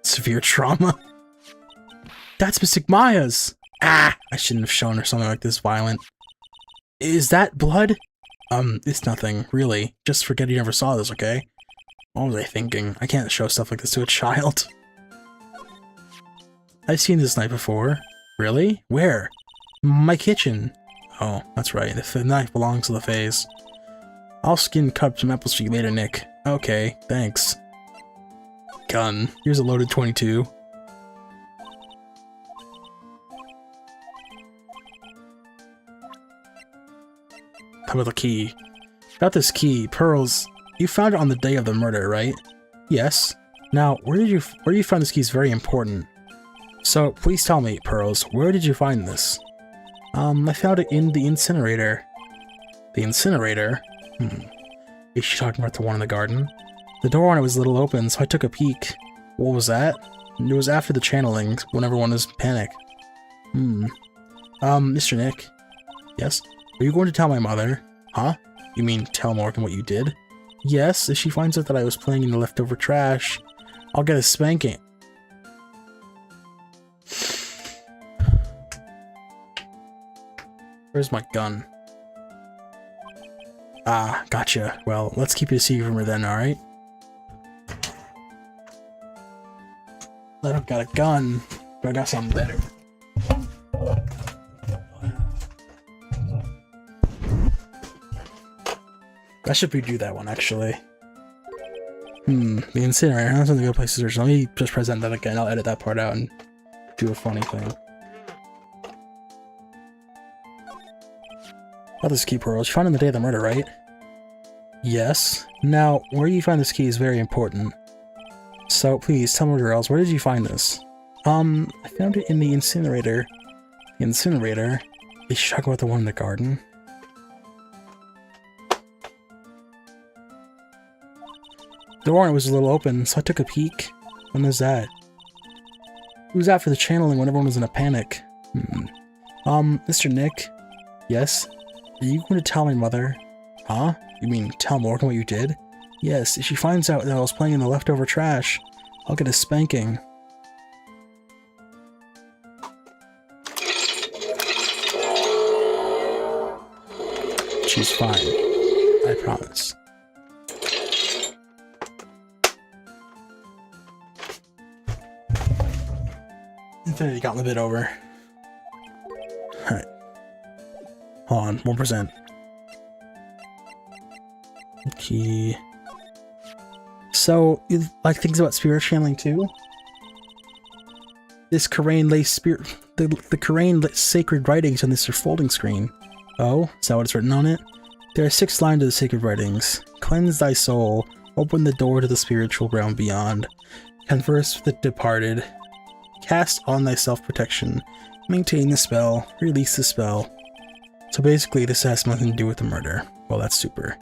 Severe trauma. That's Mystic Maya's! Ah! I shouldn't have shown her something like this violent. Is that blood? It's nothing, really. Just forget you never saw this, okay? What was I thinking? I can't show stuff like this to a child. I've seen this knife before. Really? Where? My kitchen. Oh, that's right. The knife belongs to the face. I'll cut some apples for you later, Nick. Okay, thanks. Gun. Here's a loaded 22. How about the key? Got this key. Pearls. You found it on the day of the murder, right? Yes. Now, where you find this key is very important. So, please tell me, Pearls, where did you find this? I found it in the incinerator. The incinerator? Is she talking about the one in the garden? The door on it was a little open, so I took a peek. What was that? It was after the channeling, when everyone was in panic. Mr. Nick? Yes? Are you going to tell my mother? Huh? You mean tell Morgan what you did? Yes, if she finds out that I was playing in the leftover trash, I'll get a spanking. Where's my gun? Ah, gotcha. Well, let's keep it a secret from her then, alright? I don't got a gun, but I got something better. I should redo that one, actually. The incinerator. That's something good place to search. Let me just present that again. I'll edit that part out and do a funny thing. About this key, Pearl. You found it on the day of the murder, right? Yes. Now, where you find this key is very important. So, please, tell me, girls, where did you find this? I found it in the incinerator. The incinerator? Is she talking about the one in the garden? The door was a little open, so I took a peek. When was that? It was after the channeling when everyone was in a panic. Mr. Nick? Yes? Are you going to tell my mother? Huh? You mean tell Morgan what you did? Yes, if she finds out that I was playing in the leftover trash, I'll get a spanking. She's fine. I promise. Infinity Gauntlet bit over. Alright. Hold on, 1%. Okay. So, you like things about spirit channeling too? This Karain lays spirit... The Karain sacred writings on this folding screen. Oh? Is that what it's written on it? There are 6 lines of the sacred writings. Cleanse thy soul. Open the door to the spiritual realm beyond. Converse with the departed. Cast on thyself protection. Maintain the spell. Release the spell. So basically, this has nothing to do with the murder. Well, that's super.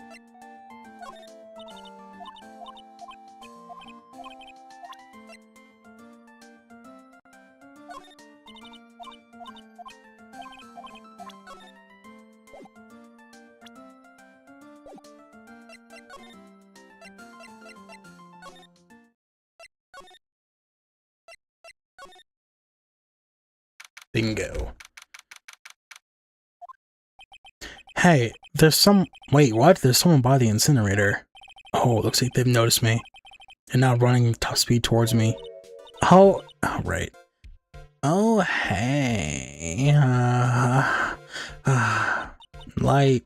Bingo. Hey, there's some... Wait, what? There's someone by the incinerator. Oh, looks like they've noticed me. They're now running top speed towards me. Oh, right. Oh, hey. Like...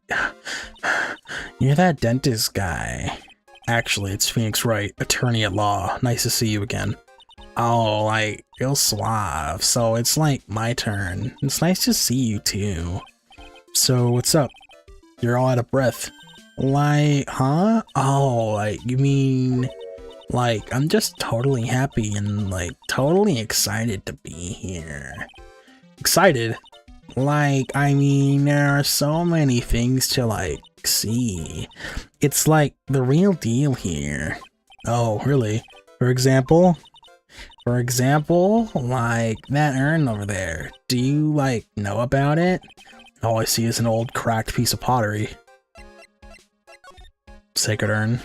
You're that dentist guy. Actually, it's Phoenix Wright, attorney at law. Nice to see you again. Oh, like, real suave. So it's like my turn. It's nice to see you too. So what's up? You're all out of breath. Like, huh? Oh, like, you mean... Like, I'm just totally happy and, like, totally excited to be here. Excited? Like, I mean, there are so many things to, like, see. It's like the real deal here. Oh, really? For example? For example, like, that urn over there. Do you, like, know about it? All I see is an old, cracked piece of pottery. Sacred urn.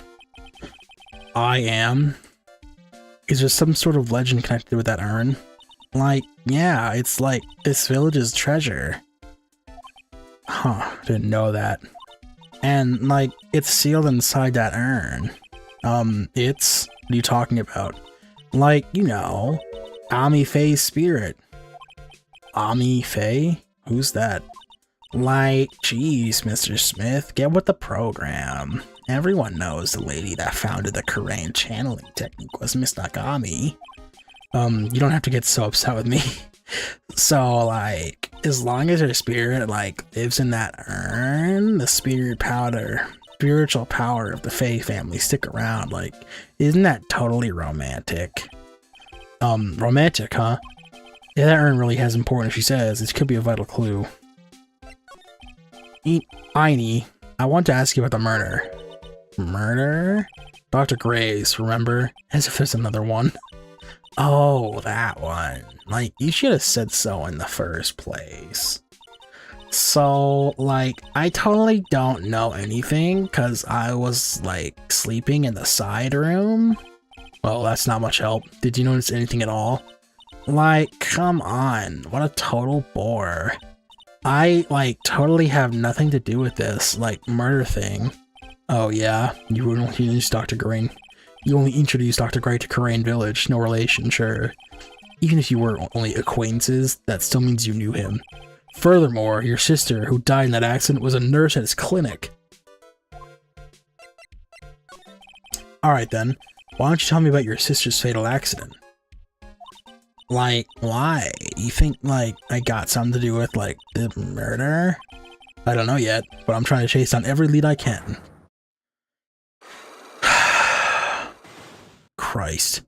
I am. Is there some sort of legend connected with that urn? Like, yeah, it's like this village's treasure. Huh, didn't know that. And, like, it's sealed inside that urn. What are you talking about? Like, you know, Ami Faye's spirit. Ami Faye? Who's that? Like, geez, Mr. Smith, get with the program. Everyone knows the lady that founded the Karain channeling technique was Miss Nagami. You don't have to get so upset with me. So, like, as long as her spirit, like, lives in that urn, the spiritual power of the Faye family stick around. Like, isn't that totally romantic? Romantic, huh? Yeah, that urn really has importance, she says. This could be a vital clue. Aini, I want to ask you about the murder. Murder? Dr. Gray's, remember? As if there's another one. Oh, that one. Like, you should have said so in the first place. So, like, I totally don't know anything, because I was, like, sleeping in the side room. Well, that's not much help. Did you notice anything at all? Like, come on. What a total bore. I, like, totally have nothing to do with this, like, murder thing. Oh, yeah? You wouldn't introduce Dr. Gray. You only introduced Dr. Gray to Karain Village, no relation, sure. Even if you were only acquaintances, that still means you knew him. Furthermore, your sister, who died in that accident, was a nurse at his clinic. Alright then, why don't you tell me about your sister's fatal accident? Like, why? You think, like, I got something to do with, like, the murder? I don't know yet, but I'm trying to chase down every lead I can. Christ.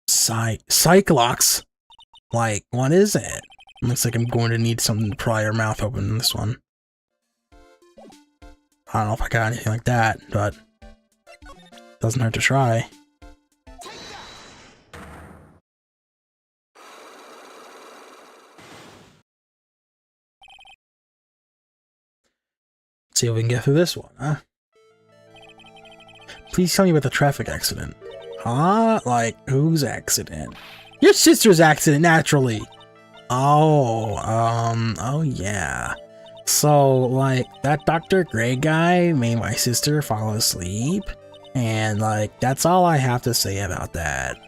Cyclox? Like, what is it? Looks like I'm going to need something to pry your mouth open in this one. I don't know if I got anything like that, but doesn't hurt to try. See if we can get through this one, huh? Please tell me about the traffic accident. Huh? Like, whose accident? Your sister's accident, naturally! Oh yeah. So, like, that Dr. Gray guy made my sister fall asleep? And, like, that's all I have to say about that.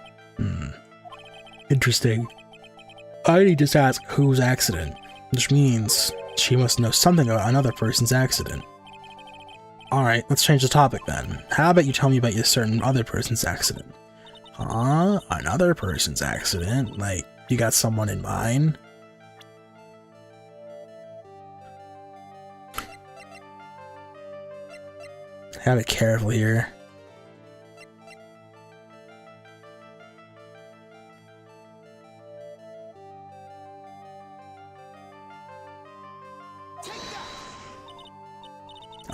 Interesting. I need to ask whose accident, which means she must know something about another person's accident. Alright, let's change the topic then. How about you tell me about your certain other person's accident? Huh? Another person's accident? Like, you got someone in mind? Have it careful here.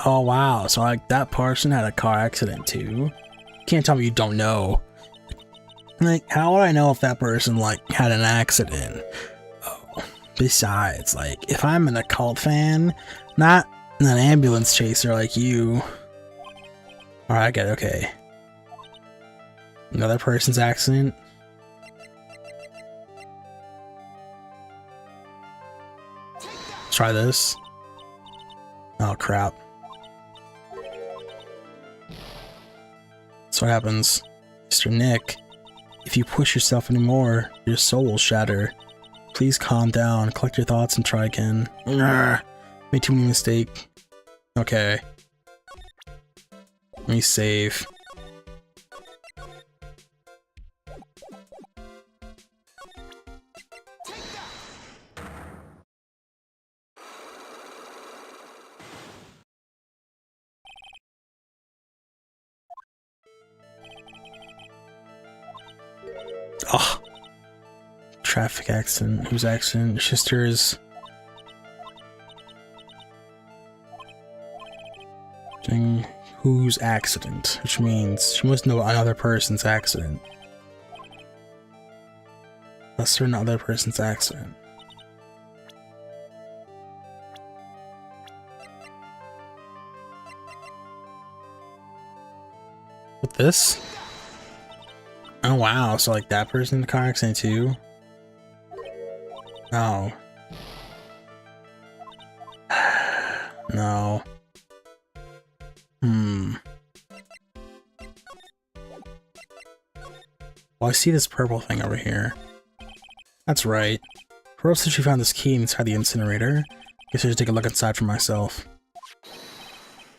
Oh wow, so like that person had a car accident too? You can't tell me you don't know. Like, how would I know if that person like had an accident? Oh, besides, like, if I'm an occult fan, not an ambulance chaser like you. Alright, I get it, okay. Another person's accident? Let's try this. Oh crap. That's what happens. Mr. Nick, if you push yourself anymore, your soul will shatter. Please calm down, collect your thoughts, and try again. Made too many mistakes. Okay. Let me save. Oh. Traffic accident. Whose accident? Your sister's. Whose accident? Which means she must know another person's accident. A certain other person's accident. With this? Oh wow, so like that person in the car accident too? Oh. No. Well, I see this purple thing over here. That's right. Pearl said she found this key inside the incinerator. Guess I should take a look inside for myself.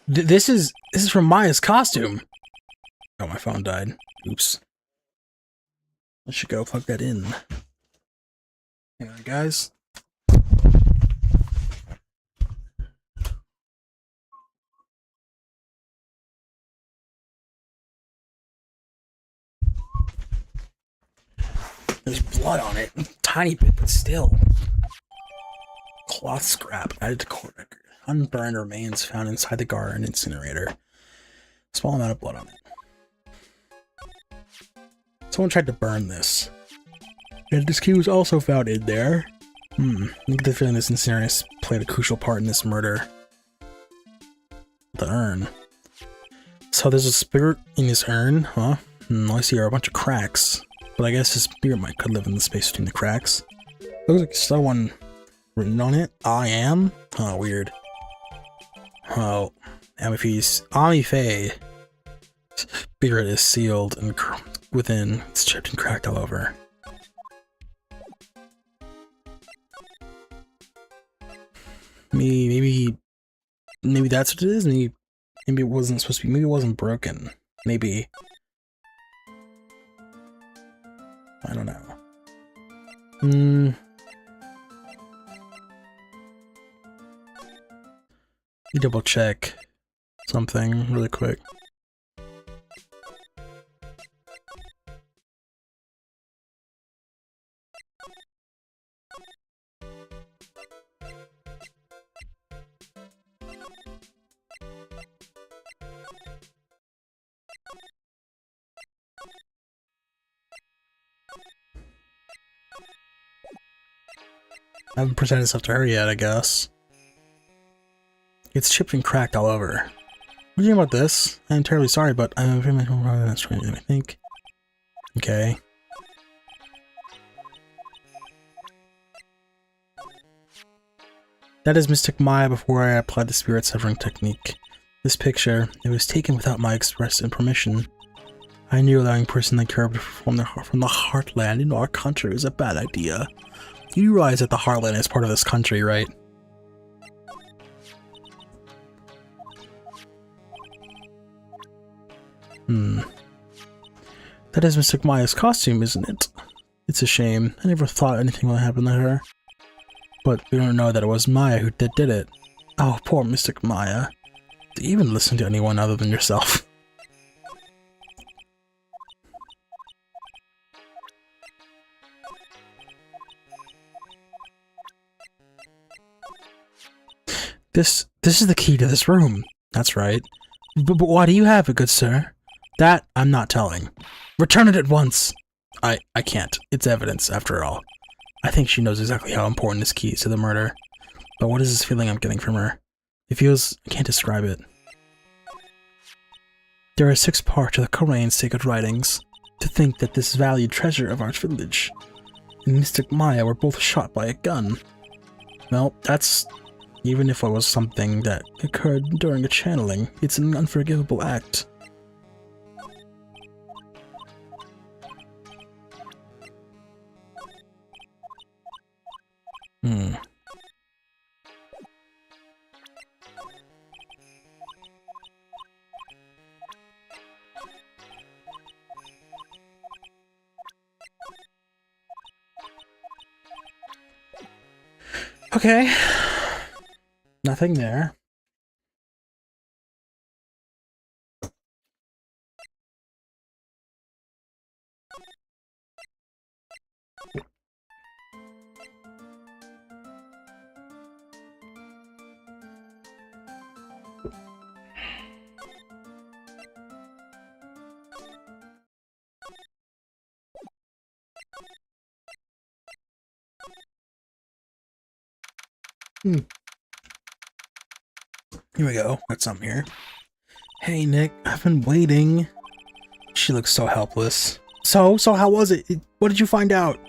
This is from Maya's costume! Oh, my phone died. Oops. I should go plug that in. Hang on, guys. There's blood on it. Tiny bit, but still. Cloth scrap added to court record. Unburned remains found inside the garden incinerator. Small amount of blood on it. Someone tried to burn this. And this key was also found in there. I get the feeling this incinerator played a crucial part in this murder. The urn. So there's a spirit in this urn, huh? All I see are a bunch of cracks. But I guess this spirit could live in the space between the cracks. Looks like someone written on it. I am? Oh, weird. Oh, Ami Faye. Spirit is sealed and within. It's chipped and cracked all over. Maybe that's what it is. Maybe it wasn't supposed to be. Maybe it wasn't broken. Maybe. I don't know. Let me double check something really quick. I haven't presented stuff to her yet, I guess. It's chipped and cracked all over. What do you think about this? I'm terribly sorry, but I'm very much more than that's right, I think. Okay. That is Mystic Maya before I applied the spirit severing technique. This picture, it was taken without my express permission. I knew allowing a person like her from the heartland into our country was a bad idea. You realize that the heartland is part of this country, right? That is Mystic Maya's costume, isn't it? It's a shame. I never thought anything would happen to her. But we don't know that it was Maya who did it. Oh, poor Mystic Maya. Do you even listen to anyone other than yourself? This is the key to this room. That's right. But why do you have it, good sir? That I'm not telling. Return it at once! I can't. It's evidence, after all. I think she knows exactly how important this key is to the murder. But what is this feeling I'm getting from her? It feels... I can't describe it. There are 6 parts to the Korean sacred writings. To think that this valued treasure of our village and Mystic Maya were both shot by a gun. Well, that's... Even if it was something that occurred during a channeling, it's an unforgivable act. Okay. Nothing there. Here we go. Got something here. Hey, Nick. I've been waiting. She looks so helpless. So how was it? What did you find out?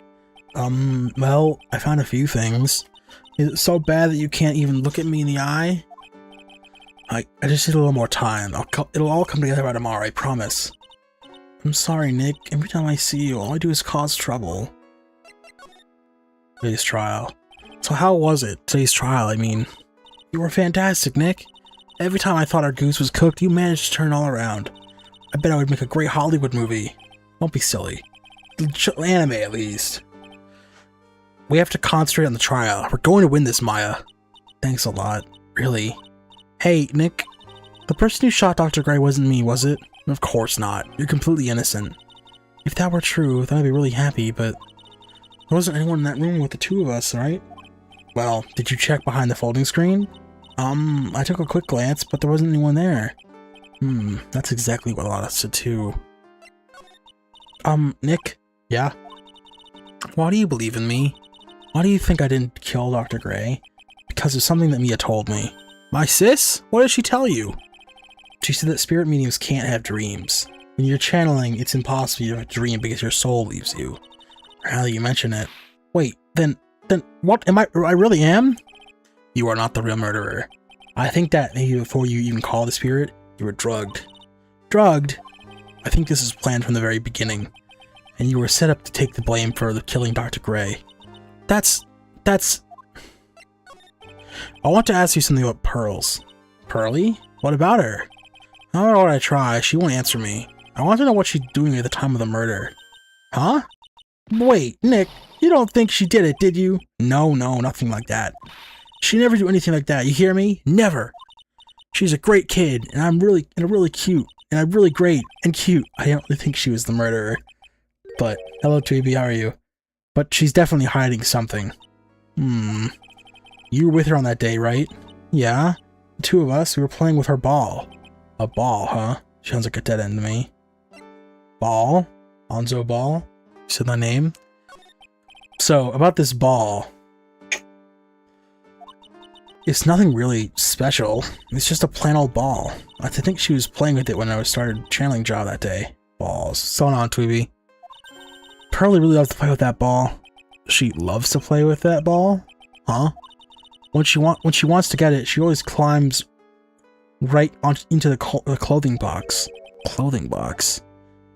Well, I found a few things. Is it so bad that you can't even look at me in the eye? I just need a little more time. It'll all come together by tomorrow, I promise. I'm sorry, Nick. Every time I see you, all I do is cause trouble. Today's trial. So how was it? Today's trial, I mean. You were fantastic, Nick. Every time I thought our goose was cooked, you managed to turn it all around. I bet I would make a great Hollywood movie. Don't be silly. Anime, at least. We have to concentrate on the trial. We're going to win this, Maya. Thanks a lot. Really. Hey, Nick. The person who shot Dr. Gray wasn't me, was it? Of course not. You're completely innocent. If that were true, then I'd be really happy, but... There wasn't anyone in that room with the two of us, right? Well, did you check behind the folding screen? I took a quick glance, but there wasn't anyone there. That's exactly what allowed us to do. Nick? Yeah? Why do you believe in me? Why do you think I didn't kill Dr. Gray? Because of something that Mia told me. My sis? What did she tell you? She said that spirit mediums can't have dreams. When you're channeling, it's impossible to have a dream because your soul leaves you. Now that you mention it. Wait, then what? I really am? You are not the real murderer. I think that maybe before you even call the spirit, you were drugged. Drugged? I think this is planned from the very beginning. And you were set up to take the blame for the killing Dr. Gray. That's... I want to ask you something about Pearls. Pearly? What about her? I don't know what I try, she won't answer me. I want to know what she's doing at the time of the murder. Huh? Wait, Nick, you don't think she did it, did you? No, nothing like that. She never do anything like that, you hear me? Never! She's a great kid, and I'm really cute, and I'm really great and cute. I don't really think she was the murderer. But, hello Tweeby, how are you? But she's definitely hiding something. You were with her on that day, right? Yeah. The two of us, we were playing with her ball. A ball, huh? Sounds like a dead end to me. Ball? HansOBall? You said my name? So, about this ball. It's nothing really special. It's just a plain old ball. I think she was playing with it when I started channeling Jaw that day. Balls. So on, Tweeby. Pearly really loves to play with that ball. She loves to play with that ball? Huh? When she wants to get it, she always climbs right into the clothing box. Clothing box?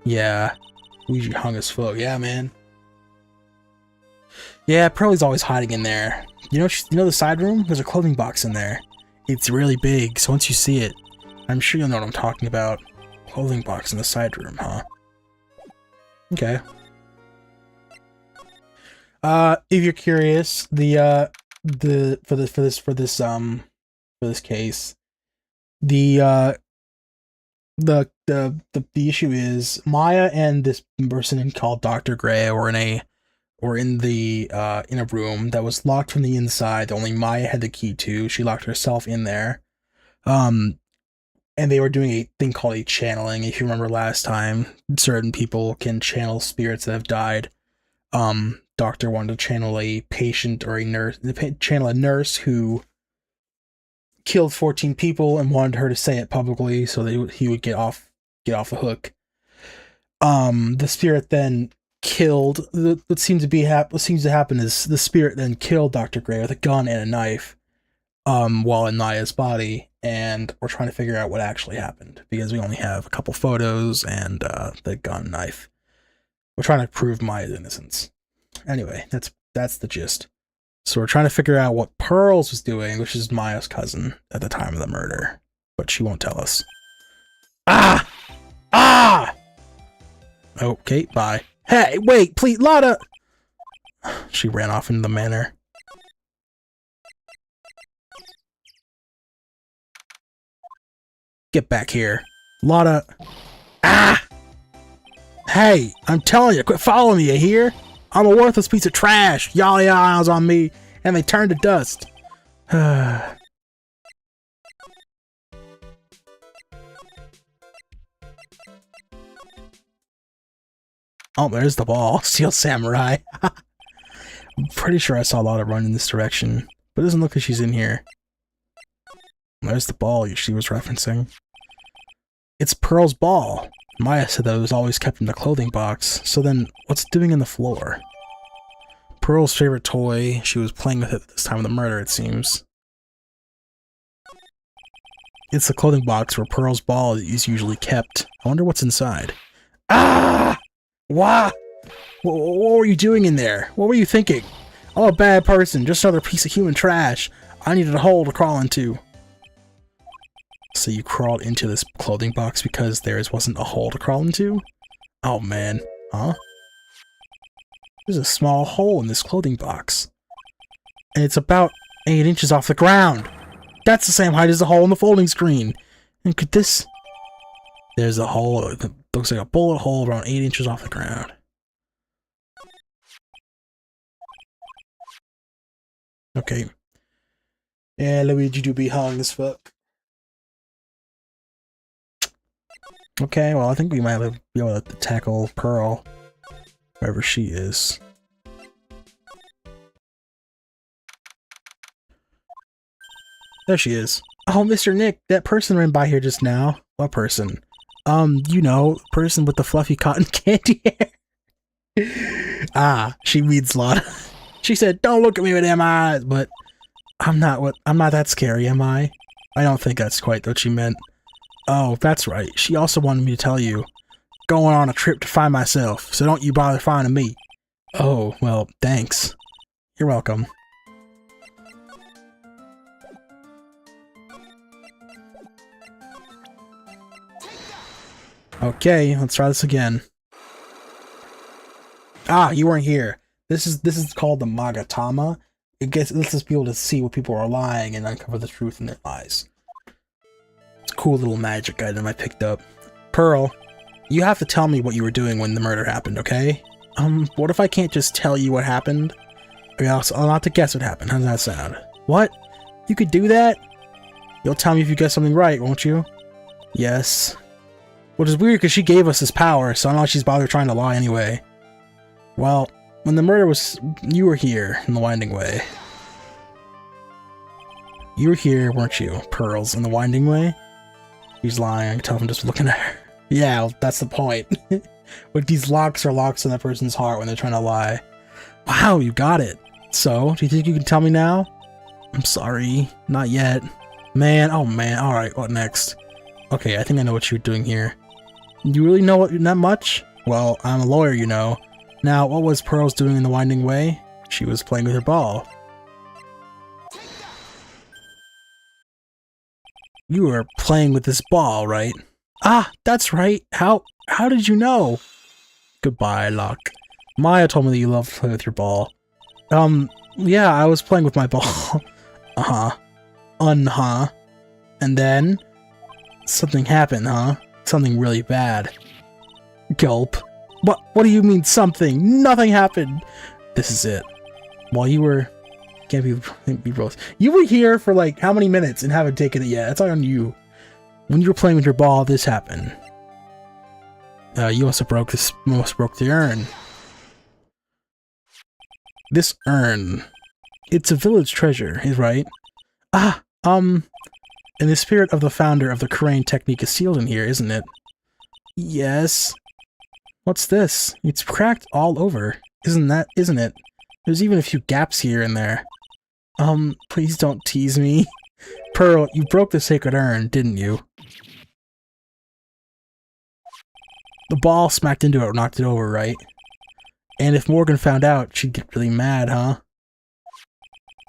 Yeah. Luigi hung as fuck. Yeah, man. Yeah, Pearly's always hiding in there. You know the side room? There's a clothing box in there. It's really big, so once you see it, I'm sure you'll know what I'm talking about. Clothing box in the side room, huh? Okay. If you're curious, for this case, the issue is Maya and this person called Dr. Gray were in a room that was locked from the inside that only Maya had the key to. She locked herself in there. And they were doing a thing called a channeling. If you remember last time, certain people can channel spirits that have died. Doctor wanted to channel a patient or a nurse, channel a nurse who killed 14 people and wanted her to say it publicly so that he would get off the hook. The spirit then killed. What seems to happen is the spirit then killed Dr. Gray with a gun and a knife, while in Maya's body, and we're trying to figure out what actually happened because we only have a couple photos and the gun knife. We're trying to prove Maya's innocence. Anyway, that's the gist. So we're trying to figure out what Pearls was doing, which is Maya's cousin, at the time of the murder, but she won't tell us. Ah! Okay, bye. Hey, wait, please, Lotta! She ran off into the manor. Get back here. Lotta. Ah! Hey, I'm telling you, quit following me, you hear? I'm a worthless piece of trash. Y'all your eyes on me, and they turn to dust. Oh, there's the ball. Steel Samurai. I'm pretty sure I saw Lotta run in this direction, but it doesn't look like she's in here. There's the ball she was referencing. It's Pearl's ball. Maya said that it was always kept in the clothing box, so then what's it doing in the floor? Pearl's favorite toy. She was playing with it at this time of the murder, it seems. It's the clothing box where Pearl's ball is usually kept. I wonder what's inside. Ah! Why? What were you doing in there? What were you thinking? I'm a bad person, just another piece of human trash. I needed a hole to crawl into. So you crawled into this clothing box because there wasn't a hole to crawl into? Oh man, huh? There's a small hole in this clothing box. And it's about 8 inches off the ground. That's the same height as the hole in the folding screen. And could this... There's a hole that looks like a bullet hole around 8 inches off the ground. Okay. Yeah, Luigi do be hung as fuck. Okay, well, I think we might be able to tackle Pearl, wherever she is. There she is. Oh, Mr. Nick, that person ran by here just now. What person? You know, person with the fluffy cotton candy hair. Ah, she means Lotta. She said, "Don't look at me with them eyes," but I'm not that scary, am I? I don't think that's quite what she meant. Oh, that's right. She also wanted me to tell you. Going on a trip to find myself, so don't you bother finding me. Oh, well, thanks. You're welcome. Okay, let's try this again. Ah, you weren't here. This is called the Magatama. It lets us be able to see what people are lying and uncover the truth in their lies. It's a cool little magic item I picked up. Pearl, you have to tell me what you were doing when the murder happened, okay? What if I can't just tell you what happened? I'll have to guess what happened. How does that sound? What? You could do that? You'll tell me if you get something right, won't you? Yes. Which is weird because she gave us this power, so I don't know if she's bothered trying to lie anyway. Well, when the murder was... you were here in the Winding Way. You were here, weren't you? Pearls in the winding way? She's lying. I can tell from just looking at her. Yeah, that's the point. Like, these locks are locks in that person's heart when they're trying to lie. Wow, you got it. So, do you think you can tell me now? I'm sorry. Not yet. Man, oh man. Alright, what next? Okay, I think I know what you're doing here. You really know what? Not much? Well, I'm a lawyer, you know. Now, what was Pearls doing in the winding way? She was playing with her ball. You were playing with this ball, right? Ah, that's right. How did you know? Goodbye, Locke. Maya told me that you love to play with your ball. Yeah, I was playing with my ball. Uh-huh. And then something happened, huh? Something really bad. Gulp. What do you mean something? Nothing happened. This is it. While you were... Can't be both. You were here for like how many minutes and haven't taken it yet? That's all on you. When you were playing with your ball, this happened. You must have broke the urn. This urn. It's a village treasure, is right? Ah, and the spirit of the founder of the Crane technique is sealed in here, isn't it? Yes. What's this? It's cracked all over. Isn't it? There's even a few gaps here and there. Please don't tease me. Pearl, you broke the sacred urn, didn't you? The ball smacked into it, knocked it over, right? And if Morgan found out, she'd get really mad, huh?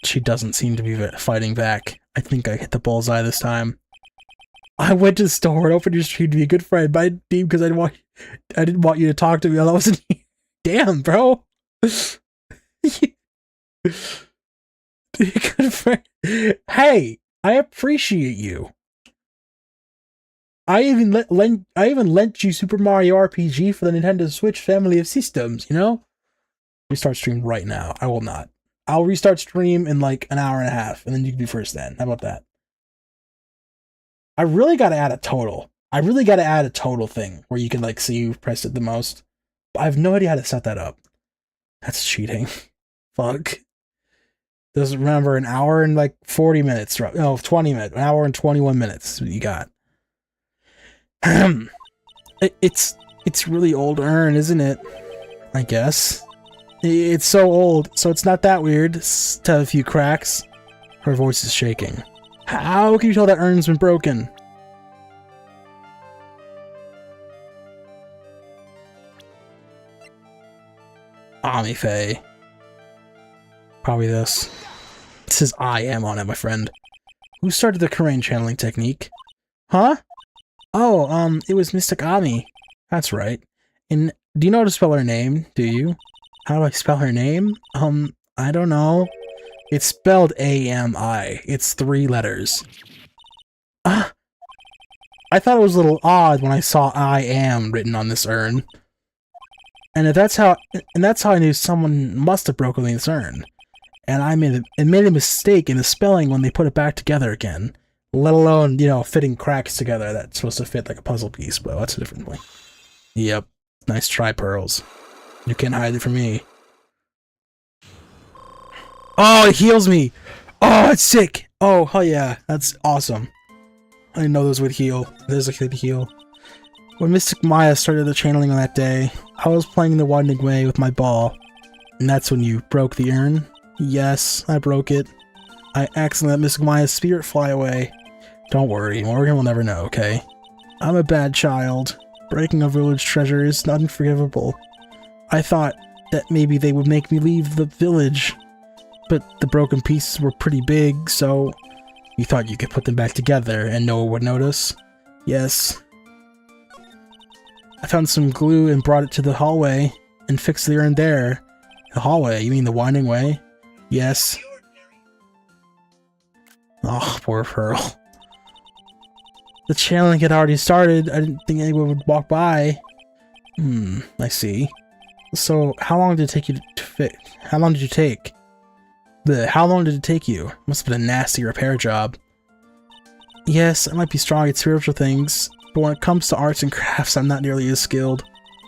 She doesn't seem to be fighting back. I think I hit the bullseye this time. I went to the store and opened your stream to be a good friend, but I didn't because I didn't want you to talk to me while I wasn't here. Damn, bro. Good friend. Hey, I appreciate you. I even lent you Super Mario RPG for the Nintendo Switch family of systems, you know? Restart stream right now. I will not. I'll restart stream in like an hour and a half, and then you can be first then. How about that? I really gotta add a total. I really gotta add a total thing where you can like see who pressed it the most. But I have no idea how to set that up. That's cheating. Fuck. Doesn't remember an hour and like 40 minutes. No, 20 minutes. An hour and 21 minutes. What you got? It's really old urn, isn't it? I guess. It's so old, so it's not that weird to have a few cracks. Her voice is shaking. How can you tell that urn's been broken? Amifei. Probably this. It says I am on it, my friend. Who started the Korean channeling technique? Huh? Oh, it was Mystic Ami. That's right. And do you know how to spell her name, do you? How do I spell her name? I don't know. It's spelled A-M-I. It's 3 letters. I thought it was a little odd when I saw I am written on this urn. And that's how I knew someone must have broken this urn. And I made a mistake in the spelling when they put it back together again. Let alone, you know, fitting cracks together that's supposed to fit like a puzzle piece, but that's a different thing. Yep. Nice try, Pearls. You can't hide it from me. Oh, it heals me! Oh, it's sick! Oh, hell yeah. That's awesome. I didn't know those would heal. There's a good heal. When Mystic Maya started the channeling on that day, I was playing the winding way with my ball. And that's when you broke the urn? Yes, I broke it. I accidentally let Mystic Maya's spirit fly away. Don't worry, Morgan will never know, okay? I'm a bad child. Breaking a village treasure is unforgivable. I thought that maybe they would make me leave the village. But the broken pieces were pretty big, so... You thought you could put them back together and no one would notice? Yes. I found some glue and brought it to the hallway and fixed the urn there. The hallway? You mean the winding way? Yes. Oh, poor Pearl. The channeling had already started. I didn't think anyone would walk by. I see. So, how long did it take you to fix? How long did you take? How long did it take you? Must have been a nasty repair job. Yes, I might be strong at spiritual things, but when it comes to arts and crafts, I'm not nearly as skilled.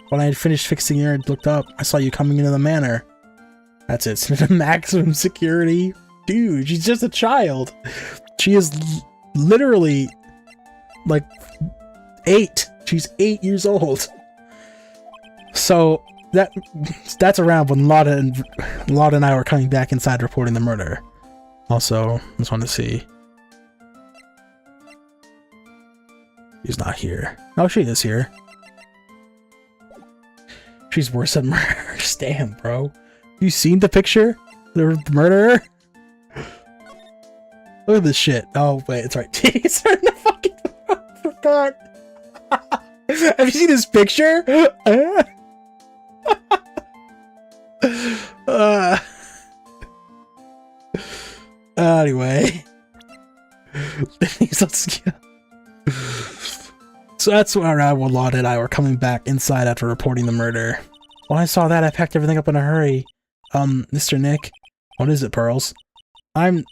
When I had finished fixing your and looked up, I saw you coming into the manor. That's it. Maximum security. Dude, she's just a child. She is literally like 8. She's 8 years old. So that's around when Lotta and I were coming back inside reporting the murder. Also, just wanted to see. She's not here. Oh, she is here. She's worse than murderers. Damn, bro. You seen the picture? The murderer? Look at this shit. Oh, wait, it's right. Titties are in the fucking... I forgot. Have you seen this picture? Anyway. So that's where Lotta and I were coming back inside after reporting the murder. When I saw that, I packed everything up in a hurry. Mr. Nick. What is it, Pearls? I'm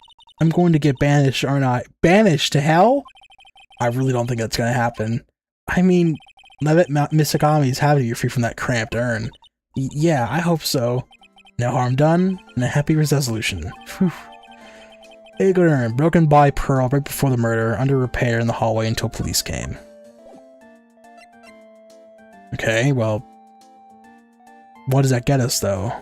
going to get banished, aren't I? Banished to hell? I really don't think that's gonna happen. I mean, I bet Misagami's happy you're free from that cramped urn. Yeah, I hope so. No harm done, and a happy resolution. Whew. A good urn, broken by Pearl right before the murder, under repair in the hallway until police came. Okay, well... what does that get us, though?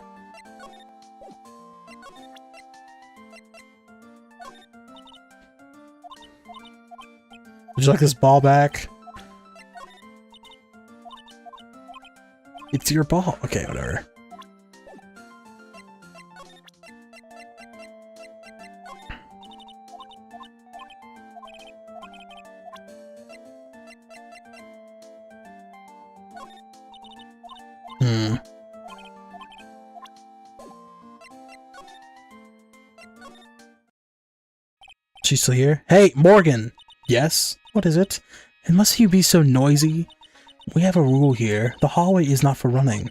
Would you like this ball back? It's your ball. Okay, whatever. She's still here? Hey, Morgan! Yes? What is it? And must you be so noisy? We have a rule here. The hallway is not for running.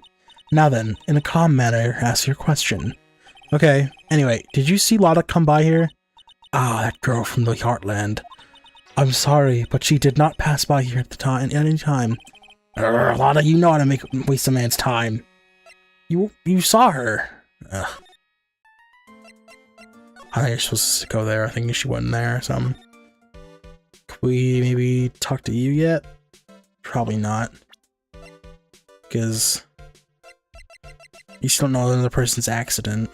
Now then, in a calm manner, ask your question. Okay, anyway, did you see Lotta come by here? Ah, that girl from the Heartland. I'm sorry, but she did not pass by here at any time. Lotta, you know how to waste a man's time. You saw her. Ugh. I think you're supposed to go there. I think she went in there or something. Could we maybe talk to you yet? Probably not. Because you still don't know another person's accident.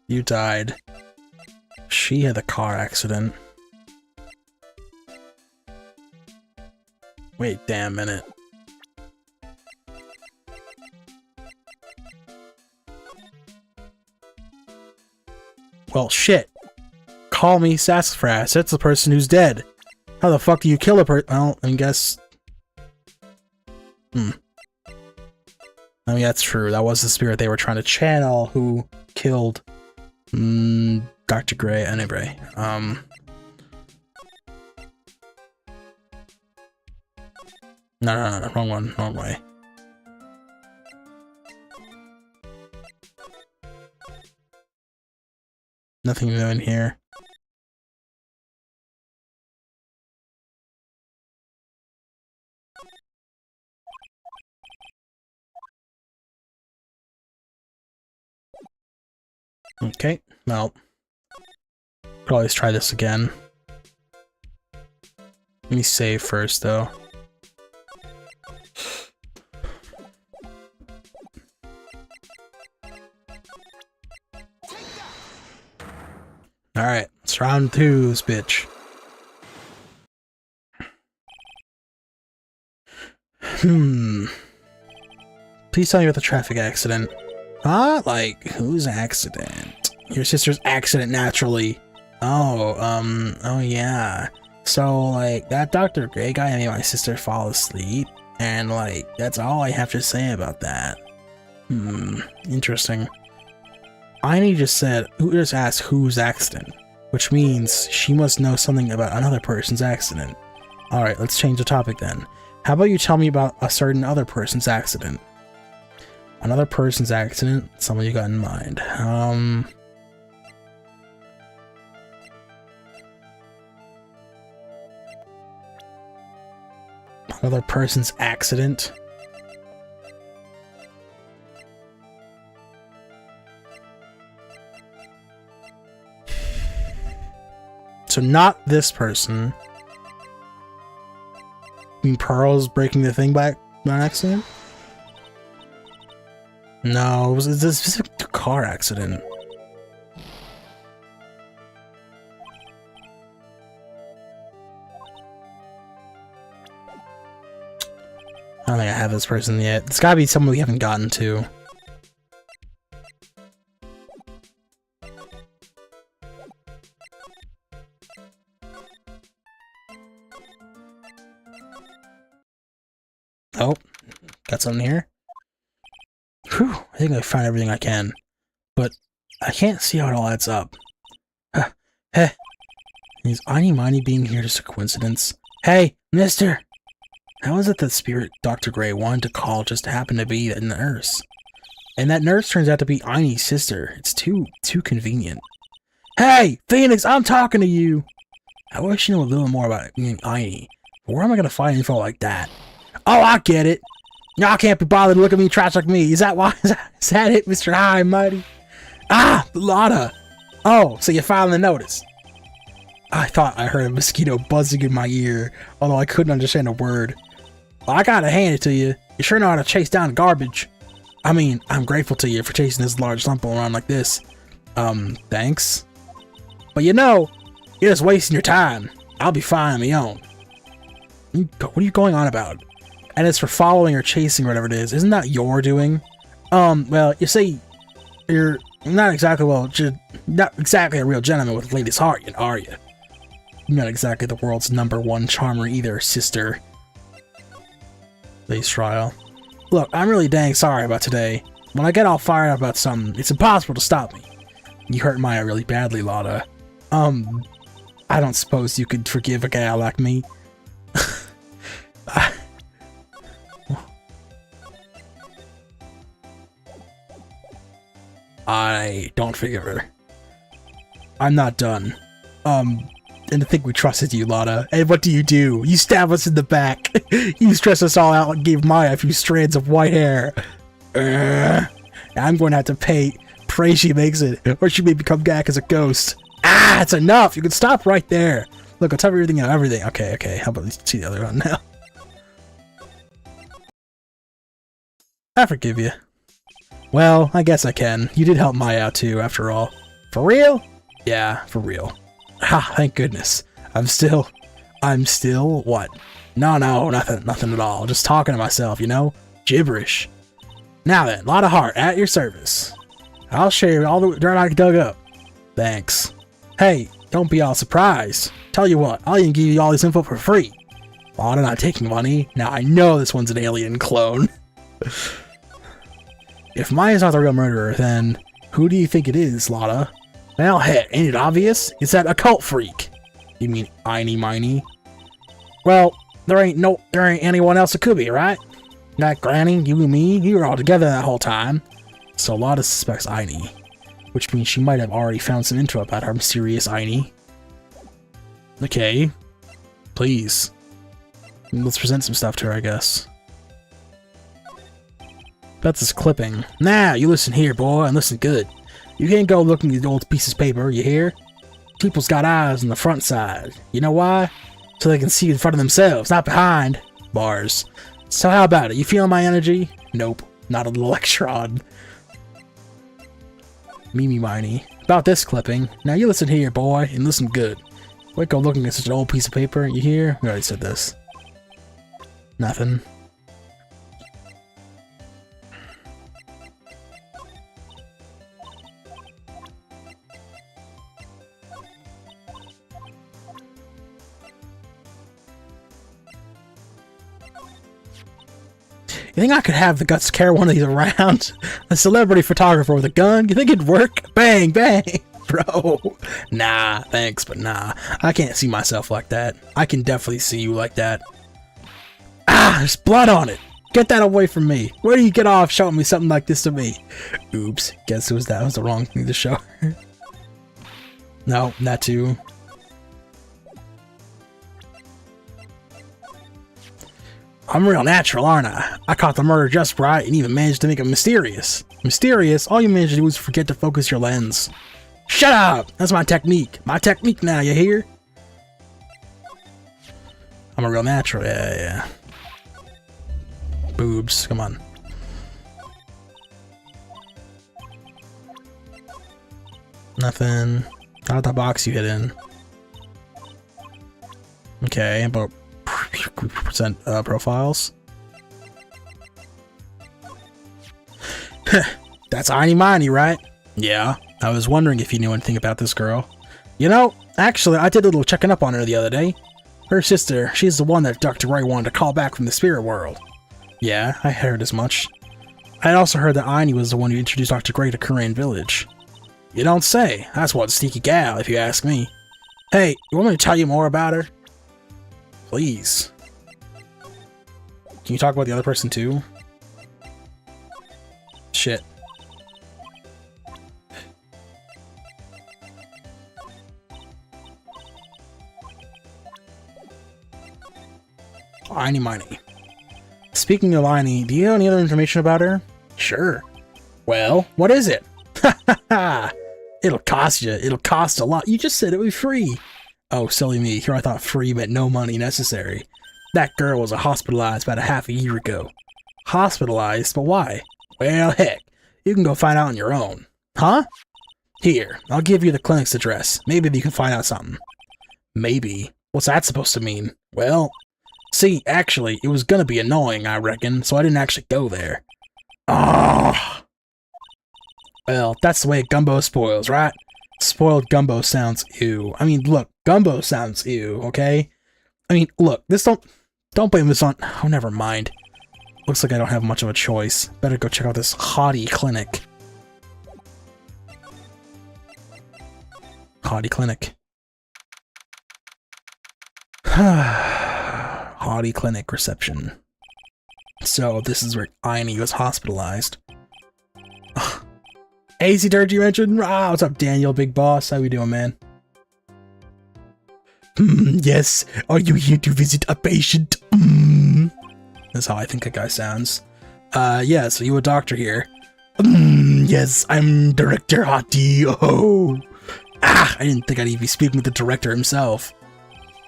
You died. She had a car accident. Wait, damn minute. Well, shit. Call me Sassafras. That's the person who's dead. How the fuck do you kill a person? Well, I guess... I mean, that's true. That was the spirit they were trying to channel who killed... Dr. Gray. Anyway, No, wrong one. Wrong way. Nothing new in here. Okay, well, could always try this again. Let me save first, though. Alright, it's round 2, this bitch. Please tell me about the traffic accident. Huh? Like, whose accident? Your sister's accident, naturally. Oh, oh yeah. So, like, that Dr. Gray guy made my sister fall asleep, and, like, that's all I have to say about that. Interesting. Aini just asked whose accident, which means she must know something about another person's accident. Alright, let's change the topic then. How about you tell me about a certain other person's accident? Another person's accident? Someone you got in mind. Another person's accident? So not this person. I mean, Pearl's breaking the thing back by accident? No, it was a specific car accident. I don't think I have this person yet. It's gotta be someone we haven't gotten to. Oh, got something here. Whew, I think I found everything I can. But I can't see how it all adds up. Heh. Is Einy Miny being here just a coincidence? Hey, mister! How is it that Spirit Dr. Gray wanted to call just happened to be a nurse? And that nurse turns out to be Einy's sister. It's too convenient. Hey, Phoenix, I'm talking to you! I wish you knew a little more about being Einy. Where am I gonna find info like that? Oh, I get it! Y'all can't be bothered to look at me trash like me. Is that why? Is that it, Mr. High and Mighty? Ah, Lotta! Oh, so you're filing the notice. I thought I heard a mosquito buzzing in my ear, although I couldn't understand a word. Well, I gotta hand it to you. You sure know how to chase down garbage. I mean, I'm grateful to you for chasing this large lump around like this. Thanks. But you know, you're just wasting your time. I'll be fine on my own. What are you going on about? And as for following or chasing or whatever it is, isn't that your doing? Well, you see, you're not exactly, well, not exactly a real gentleman with a lady's heart, are you? You're not exactly the world's #1 charmer either, sister. Base trial. Look, I'm really dang sorry about today. When I get all fired up about something, it's impossible to stop me. You hurt Maya really badly, Lotta. I don't suppose you could forgive a gal like me. I don't forgive her. I'm not done. And to think we trusted you, Lotta. And what do? You stab us in the back. You stress us all out and gave Maya a few strands of white hair. I'm going to have to pray she makes it, or she may become back as a ghost. Ah, it's enough. You can stop right there. Look, I'll tell you everything. Okay. How about we see the other one now? I forgive you. Well, I guess I can. You did help Maya out too, after all. For real? Yeah, for real. Ha, thank goodness. I'm still what? No, nothing at all. Just talking to myself, you know? Gibberish. Now then, lot of heart, at your service. I'll show you all the dirt I dug up. Thanks. Hey, don't be all surprised. Tell you what, I'll even give you all this info for free. Well, I'm not taking money. Now I know this one's an alien clone. If Maya's not the real murderer, then who do you think it is, Lotta? Well, heck, ain't it obvious? It's that occult freak. You mean Einy Miny? Well, there ain't anyone else it could be, right? Not Granny, you and me, we were all together that whole time. So Lotta suspects Einy, which means she might have already found some info about our mysterious Einy. Okay, please. Let's present some stuff to her, I guess. That's his clipping. Now, you listen here, boy, and listen good. You can't go looking at the old pieces of paper, you hear? People's got eyes on the front side. You know why? So they can see in front of themselves, not behind. Bars. So how about it? You feeling my energy? Nope. Not an electron. Mimi Miny. About this clipping. Now you listen here, boy, and listen good. Wait, go looking at such an old piece of paper, you hear? We already said this. Nothing. You think I could have the guts to carry one of these around? A celebrity photographer with a gun? You think it'd work? Bang, bang! Bro. Nah, thanks, but nah. I can't see myself like that. I can definitely see you like that. Ah, there's blood on it! Get that away from me! Where do you get off showing me something like this to me? Oops, guess it was that was the wrong thing to show her. No, that too. I'm real natural, aren't I? I caught the murder just right and even managed to make it mysterious. Mysterious? All you managed to do was forget to focus your lens. Shut up! That's my technique. My technique now, you hear? I'm a real natural. Yeah. Boobs. Come on. Nothing. Not the box you hit in. Okay, about percent profiles. That's Einy Miny, right? Yeah. I was wondering if you knew anything about this girl. You know, actually, I did a little checking up on her the other day. Her sister, she's the one that Dr. Ray wanted to call back from the spirit world. Yeah, I heard as much. I also heard that Einy was the one who introduced Dr. Gray to Korean Village. You don't say. That's one sneaky gal, if you ask me. Hey, you want me to tell you more about her? Please. Can you talk about the other person too? Shit. Einy Miny. Speaking of Einy, do you have any other information about her? Sure. Well, what is it? Ha ha ha! It'll cost you. It'll cost a lot. You just said it was free. Oh, silly me. Here I thought free meant no money necessary. That girl was hospitalized about a half a year ago. Hospitalized? But why? Well, heck. You can go find out on your own. Huh? Here, I'll give you the clinic's address. Maybe you can find out something. Maybe? What's that supposed to mean? Well, see, actually, it was gonna be annoying, I reckon, so I didn't actually go there. Ah. Well, that's the way gumbo spoils, right? Spoiled gumbo sounds ew. I mean, look, gumbo sounds ew, okay? I mean, look, don't blame this on... Oh, never mind. Looks like I don't have much of a choice. Better go check out this haughty clinic. Haughty clinic. Haughty clinic reception. So, this is where Einy was hospitalized. AC Dirt you mentioned? Ah, what's up, Daniel, big boss? How we doing, man? Yes. Are you here to visit a patient? That's how I think a guy sounds. Yeah, so you a doctor here. Yes, I'm Director Hottie. Oh. Ah, I didn't think I'd even be speaking with the director himself.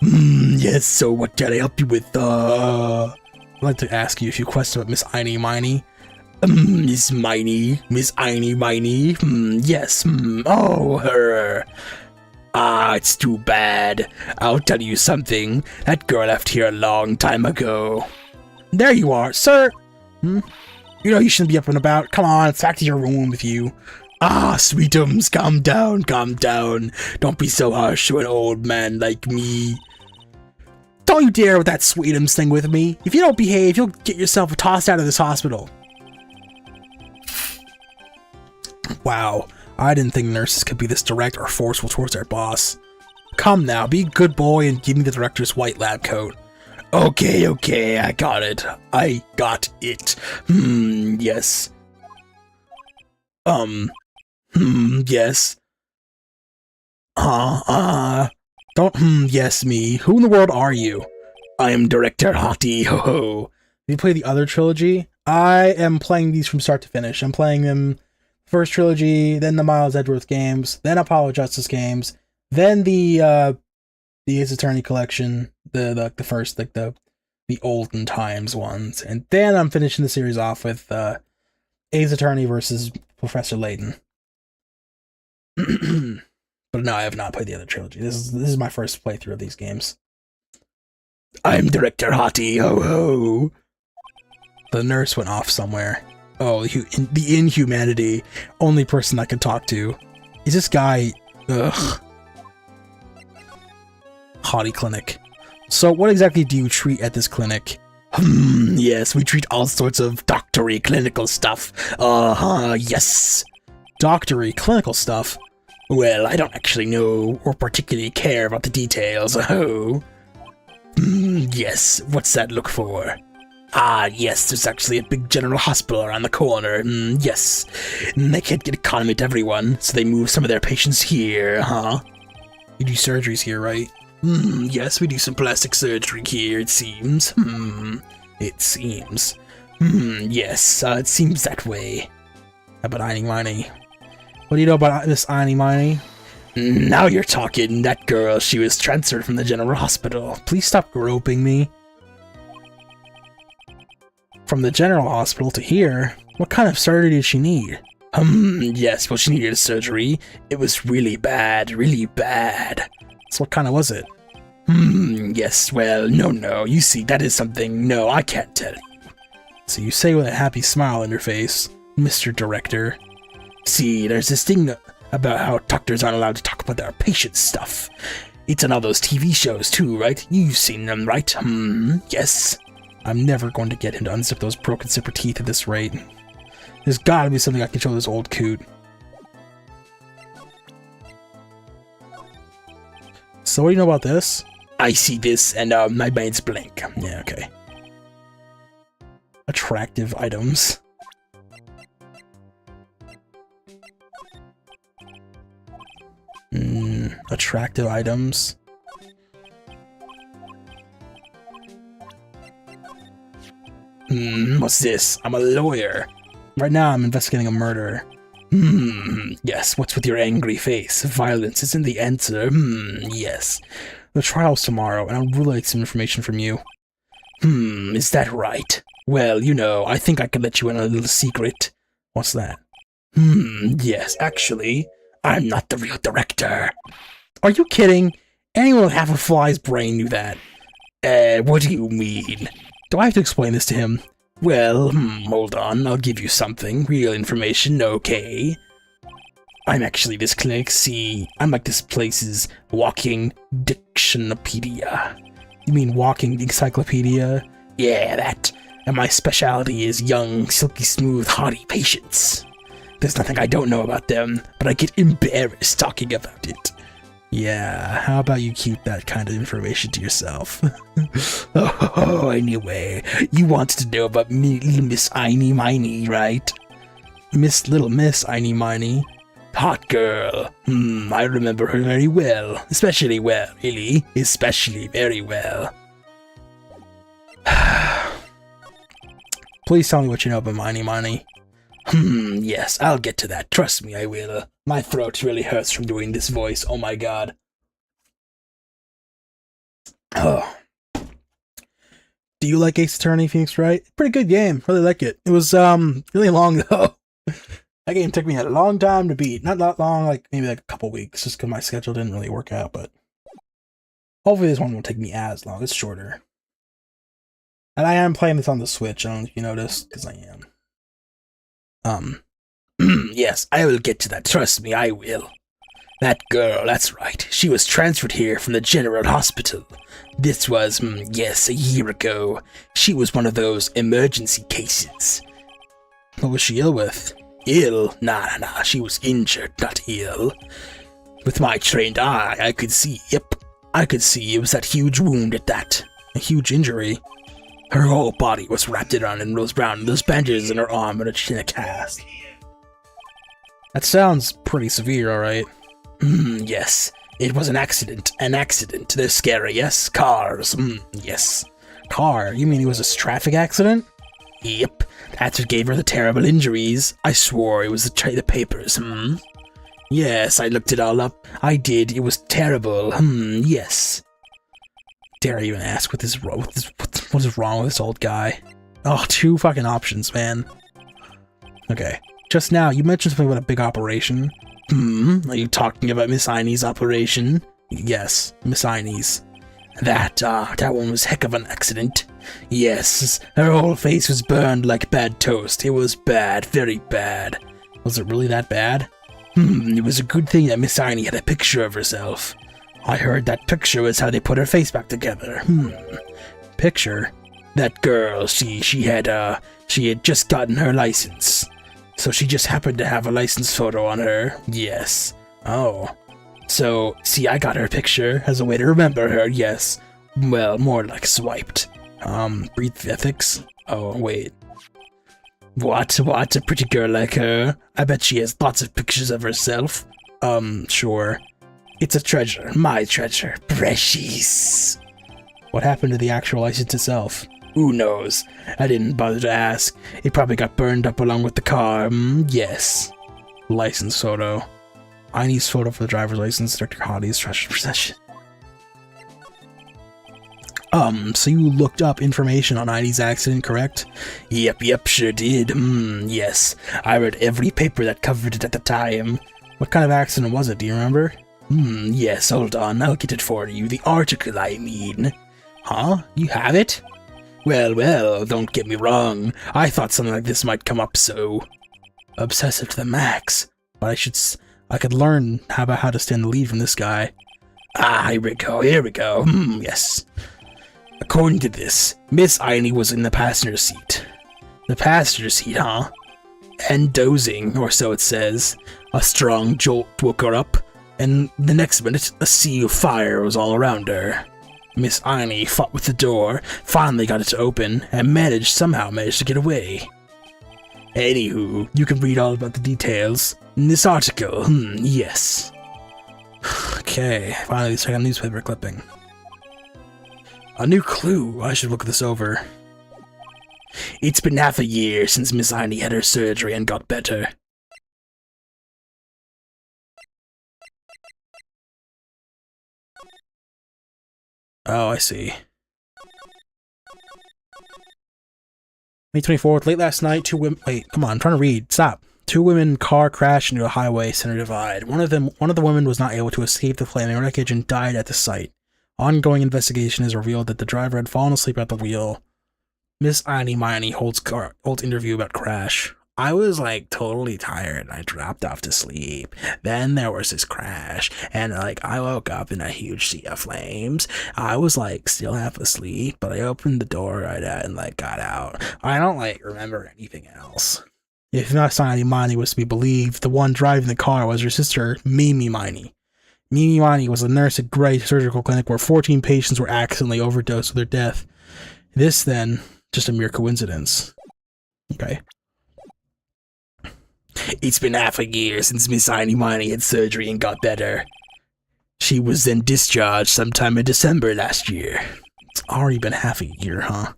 Yes, so what can I help you with? I'd like to ask you a few questions about Miss Einy Miny. Miss Miny, Miss Einy Miny, yes, oh, her. Ah, it's too bad. I'll tell you something. That girl left here a long time ago. There you are, sir. You know you shouldn't be up and about. Come on, it's back to your room with you. Ah, sweetums, calm down, calm down. Don't be so harsh to an old man like me. Don't you dare with that sweetums thing with me. If you don't behave, you'll get yourself tossed out of this hospital. Wow, I didn't think nurses could be this direct or forceful towards their boss. Come now, be a good boy and give me the director's white lab coat. Okay, I got it. I got it. Yes. Yes. Don't yes me. Who in the world are you? I am Director Hottie, ho ho. Did you play the other trilogy? I am playing these from start to finish. I'm playing them first trilogy, then the Miles Edgeworth games, then Apollo Justice games, then the Ace Attorney collection, the first, like the olden times ones, and then I'm finishing the series off with Ace Attorney versus Professor Layton. But no, I have not played the other trilogy. This is my first playthrough of these games. I'm Director Hottie, ho ho. The nurse went off somewhere. Oh, the inhumanity. Only person I can talk to. Is this guy... Ugh. Hottie clinic. So what exactly do you treat at this clinic? Yes, we treat all sorts of doctory clinical stuff. Yes. Doctory clinical stuff? Well, I don't actually know or particularly care about the details. Oh. Yes, what's that look for? Ah, yes, there's actually a big general hospital around the corner. Yes. They can't get economy to everyone, so they move some of their patients here, huh? You do surgeries here, right? Yes, we do some plastic surgery here, it seems. It seems. Yes, it seems that way. How about Einy Miny? What do you know about this Einy Miny? Now you're talking. That girl, she was transferred from the general hospital. Please stop groping me. From the general hospital to here? What kind of surgery did she need? Yes, well, she needed a surgery. It was really bad, really bad. So what kind of was it? Yes, well, no, you see, that is something, no, I can't tell you. So you say with a happy smile on your face, Mr. Director. See, there's this thing about how doctors aren't allowed to talk about their patients' stuff. It's on all those TV shows too, right? You've seen them, right? Yes. I'm never going to get him to unzip those broken zipper teeth at this rate. There's gotta be something I can show this old coot. So what do you know about this? I see this and my mind's blank. Yeah, okay. Attractive items. Attractive items. What's this? I'm a lawyer. Right now I'm investigating a murder. Yes, what's with your angry face? Violence isn't the answer. Yes. The trial's tomorrow, and I'd really like some information from you. Is that right? Well, you know, I think I could let you in on a little secret. What's that? Yes, actually, I'm not the real director. Are you kidding? Anyone with half a fly's brain knew that. What do you mean? Do I have to explain this to him? Well, hold on, I'll give you something. Real information, okay? I'm actually this clinic, see, I'm like this place's walking dictionopedia. You mean walking encyclopedia? Yeah, that. And my specialty is young, silky smooth, haughty patients. There's nothing I don't know about them, but I get embarrassed talking about it. Yeah, how about you keep that kind of information to yourself? Anyway, you wanted to know about Little Miss Einy Miny, right? Little Miss Einy Miny? Hot girl. I remember her very well. Especially well, really. Especially very well. Please tell me what you know about Einy Miny. Yes, I'll get to that. Trust me, I will. My throat really hurts from doing this voice. Oh my god. Oh. Do you like Ace Attorney, Phoenix Wright? Pretty good game. Really like it. It was, really long, though. That game took me a long time to beat. Not that long, like, maybe like a couple weeks, just because my schedule didn't really work out, but hopefully this one won't take me as long. It's shorter. And I am playing this on the Switch. I don't know if you noticed, because I am. Yes, I will get to that. Trust me, I will. That girl, that's right. She was transferred here from the General Hospital. This was, yes, a year ago. She was one of those emergency cases. What was she ill with? Ill? Nah, she was injured, not ill. With my trained eye, I could see, I could see it was that huge wound at that. A huge injury. Her whole body was wrapped around in those bandages in her arm and in a cast. That sounds pretty severe, alright. Yes. It was an accident. An accident. They're scary, yes? Cars. Yes. Car? You mean it was a traffic accident? Yep. That's what gave her the terrible injuries. I swore it was the papers, Yes, I looked it all up. I did. It was terrible. Yes. Dare I even ask what is wrong with this old guy? Oh, 2 fucking options, man. Okay. Just now, you mentioned something about a big operation. Are you talking about Miss Einy's operation? Yes, Miss Einy's. That one was heck of an accident. Yes, her whole face was burned like bad toast. It was bad, very bad. Was it really that bad? It was a good thing that Miss Einy had a picture of herself. I heard that picture was how they put her face back together. Picture? That girl, she had just gotten her license. So she just happened to have a license photo on her. Yes. Oh. So, see, I got her picture as a way to remember her, yes. Well, more like swiped. Breathe ethics? Oh, wait. What? A pretty girl like her? I bet she has lots of pictures of herself. Sure. It's a treasure. My treasure. Precious. What happened to the actual license itself? Who knows? I didn't bother to ask. It probably got burned up along with the car. Yes. License photo. Einie's photo for the driver's license, Dr. Hottie's treasure possession. So you looked up information on Einie's accident, correct? Yep, sure did. Yes. I read every paper that covered it at the time. What kind of accident was it, do you remember? Yes, hold on, I'll get it for you. The article, I mean. Huh? You have it? Well, don't get me wrong. I thought something like this might come up, so... Obsessive to the max. But I could learn about how to stand the lead from this guy. Ah, here we go. Yes. According to this, Miss Einie was in the passenger seat. The passenger seat, huh? And dozing, or so it says. A strong jolt woke her up, and the next minute, a sea of fire was all around her. Miss Einie fought with the door, finally got it to open, and somehow managed to get away. Anywho, you can read all about the details in this article. Yes. Okay, finally let's check out a newspaper clipping. A new clue. I should look this over. It's been half a year since Miss Einie had her surgery and got better. Oh, I see. May 24th, late last night, two women... Wait, come on, I'm trying to read. Stop. Two women car crashed into a highway center divide. One of the women was not able to escape the flaming wreckage and died at the site. Ongoing investigation has revealed that the driver had fallen asleep at the wheel. Miss Einie holds interview about crash. I was like totally tired and I dropped off to sleep. Then there was this crash and like I woke up in a huge sea of flames. I was like still half asleep, but I opened the door right at and like got out. I don't like remember anything else. If Miss Einie was to be believed, the one driving the car was her sister, Mimi Einie. Mimi Einie was a nurse at Gray Surgical Clinic where 14 patients were accidentally overdosed with their death. This then, just a mere coincidence. Okay. It's been half a year since Miss Einie had surgery and got better. She was then discharged sometime in December last year. It's already been half a year, huh?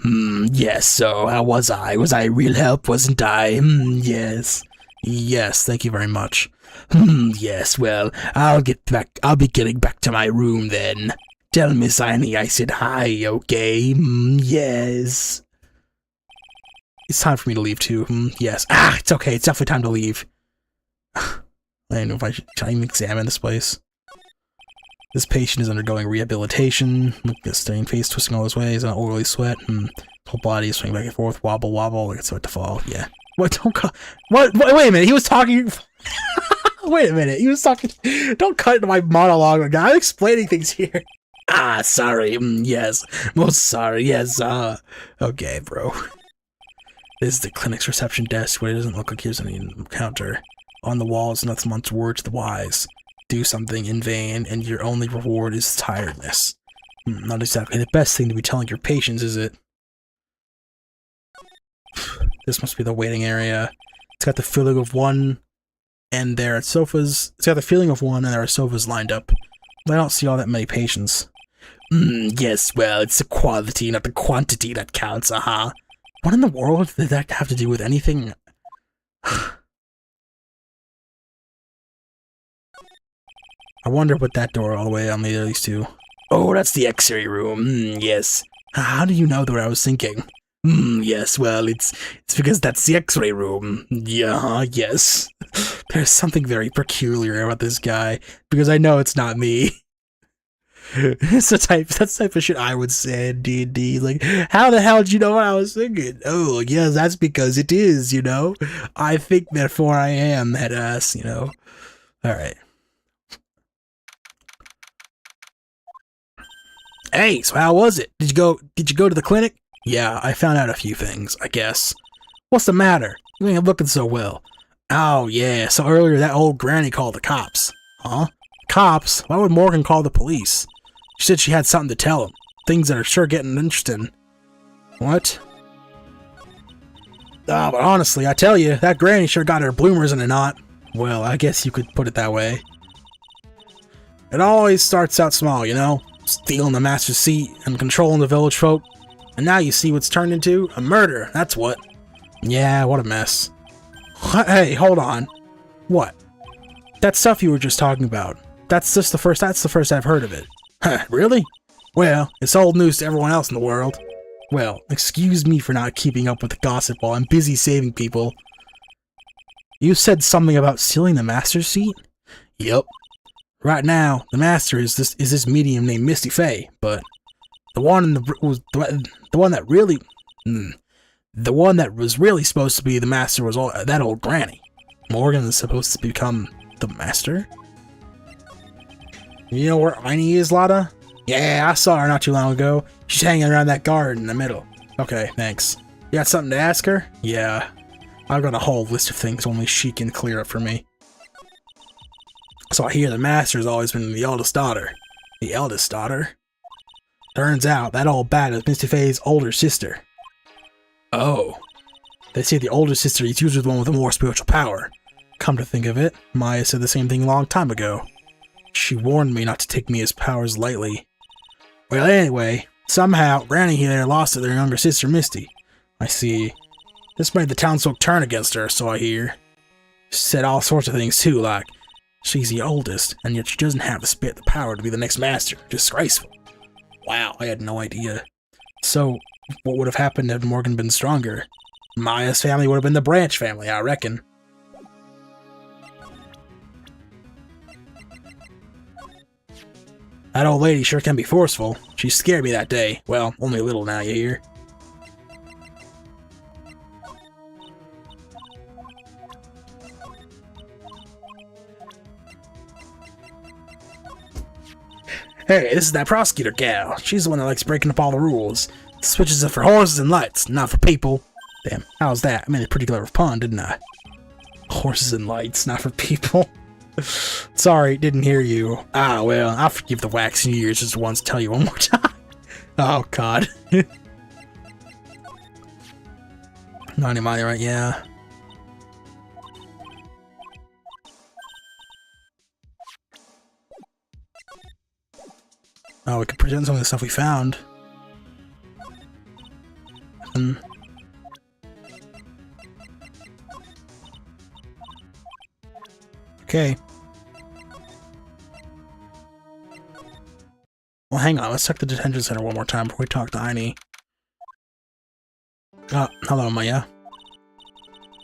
Yes, so how was I? Was I real help, wasn't I? Yes. Yes, thank you very much. Yes, well, I'll be getting back to my room then. Tell Miss Einie I said hi, okay? Yes. It's time for me to leave too. Yes. It's okay. It's definitely time to leave. I don't know if should I even examine this place. This patient is undergoing rehabilitation. Look at the stained face twisting all his ways, not overly sweat. Whole body is swinging back and forth, wobble, like it's about to fall. Yeah. What? Don't cut. What? Wait a minute. He was talking. Wait a minute. He was talking. Don't cut into my monologue. I'm explaining things here. Sorry. Yes. Most sorry. Yes. Okay, bro. This is the clinic's reception desk, but it doesn't look like there's any counter. On the wall is nothing but words to the wise. Do something in vain, and your only reward is tiredness. Not exactly the best thing to be telling your patients, is it? This must be the waiting area. It's got the feeling of one, and there are sofas. It's got the feeling of one, and there are sofas lined up. But I don't see all that many patients. Yes, well, it's the quality, not the quantity that counts, What in the world did that have to do with anything? I wonder what that door all the way on the other two. Oh, that's the X-ray room. Yes. How do you know what I was thinking? Yes, well, it's because that's the X-ray room. Yeah, yes. There's something very peculiar about this guy, because I know it's not me. That's the type of shit I would say in D&D. Like, how the hell did you know what I was thinking? Oh, yes, that's because it is, you know? I think, therefore I am, that ass, you know? Alright. Hey, so how was it? Did you go to the clinic? Yeah, I found out a few things, I guess. What's the matter? You ain't looking so well. Oh, yeah, so earlier that old granny called the cops. Huh? Cops? Why would Morgan call the police? She said she had something to tell him. Things that are sure getting interesting. What? But honestly, I tell you, that granny sure got her bloomers in a knot. Well, I guess you could put it that way. It always starts out small, you know? Stealing the master's seat and controlling the village folk. And now you see what's turned into? A murder, that's what. Yeah, what a mess. Hey, hold on. What? That stuff you were just talking about. That's the first I've heard of it. Huh, really? Well, it's old news to everyone else in the world. Well, excuse me for not keeping up with the gossip while I'm busy saving people. You said something about stealing the master's seat? Yep. Right now, the master is this medium named Misty Faye, but the one that was really supposed to be the master was that old granny. Morgan is supposed to become the master? You know where Aini is, Lotta? Yeah, I saw her not too long ago. She's hanging around that garden in the middle. Okay, thanks. You got something to ask her? Yeah. I've got a whole list of things only she can clear up for me. So I hear the master's always been the eldest daughter. The eldest daughter? Turns out that old bat is Misty Faye's older sister. Oh. They say the older sister is usually the one with the more spiritual power. Come to think of it, Maya said the same thing a long time ago. She warned me not to take Mia's powers lightly. Well, anyway, somehow Granny here lost to their younger sister Misty. I see. This made the townsfolk turn against her, so I hear. She said all sorts of things too, like she's the oldest, and yet she doesn't have the power to be the next master. Disgraceful. Wow, I had no idea. So, what would have happened had Morgan been stronger? Maya's family would have been the Branch family, I reckon. That old lady sure can be forceful. She scared me that day. Well, only a little now, you hear? Hey, this is that prosecutor gal. She's the one that likes breaking up all the rules. Switches it for horses and lights, not for people. Damn, how's that? I made a pretty clever pun, didn't I? Horses and lights, not for people. Sorry, didn't hear you. Ah, well, I'll forgive the waxing ears just once, tell you one more time. Oh, God. Not any money, right? Yeah. Oh, we could present some of the stuff we found. Okay. Well, hang on. Let's check the detention center one more time before we talk to Aini. Hello, Maya.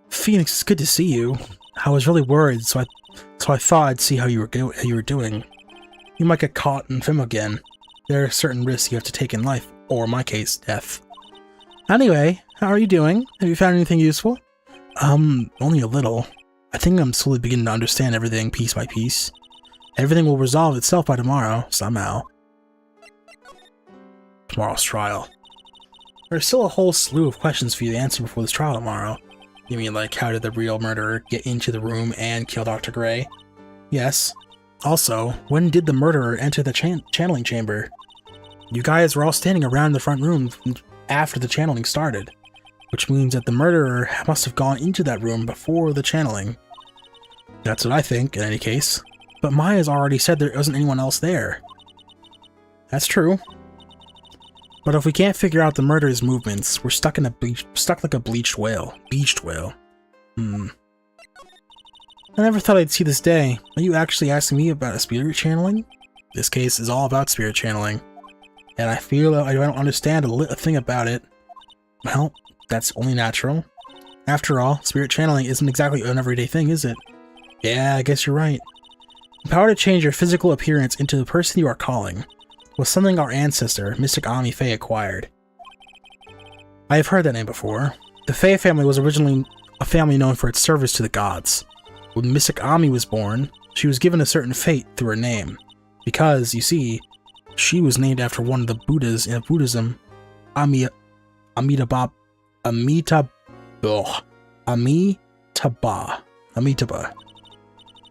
Phoenix, it's good to see you. I was really worried, so I thought I'd see how you were doing. You might get caught in film again. There are certain risks you have to take in life, or in my case, death. Anyway, how are you doing? Have you found anything useful? Only a little. I think I'm slowly beginning to understand everything piece by piece. Everything will resolve itself by tomorrow, somehow. Tomorrow's trial. There's still a whole slew of questions for you to answer before this trial tomorrow. You mean like, how did the real murderer get into the room and kill Dr. Gray? Yes. Also, when did the murderer enter the channeling chamber? You guys were all standing around the front room after the channeling started, which means that the murderer must have gone into that room before the channeling. That's what I think, in any case. But Maya's already said there wasn't anyone else there. That's true. But if we can't figure out the murderer's movements, we're stuck like a bleached whale. Beached whale. I never thought I'd see this day. Are you actually asking me about a spirit channeling? This case is all about spirit channeling. And I feel I don't understand a thing about it. Well, that's only natural. After all, spirit channeling isn't exactly an everyday thing, is it? Yeah, I guess you're right. The power to change your physical appearance into the person you are calling was something our ancestor, Mystic Ami Faye, acquired. I have heard that name before. The Faye family was originally a family known for its service to the gods. When Mystic Ami was born, she was given a certain fate through her name, because, you see, she was named after one of the Buddhas in Buddhism, Amitabha.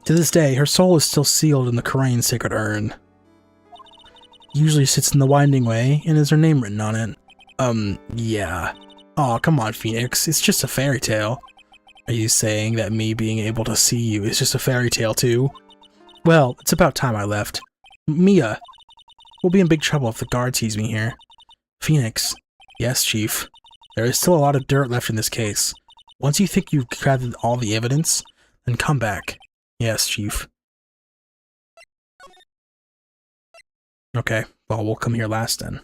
To this day, her soul is still sealed in the Korean sacred urn. Usually sits in the Winding Way, and has her name written on it. Yeah. Aw, come on, Phoenix, it's just a fairy tale. Are you saying that me being able to see you is just a fairy tale too? Well, it's about time I left. Mia! We'll be in big trouble if the guard sees me here. Phoenix. Yes, Chief. There is still a lot of dirt left in this case. Once you think you've gathered all the evidence, then come back. Yes, Chief. Okay, well, we'll come here last then.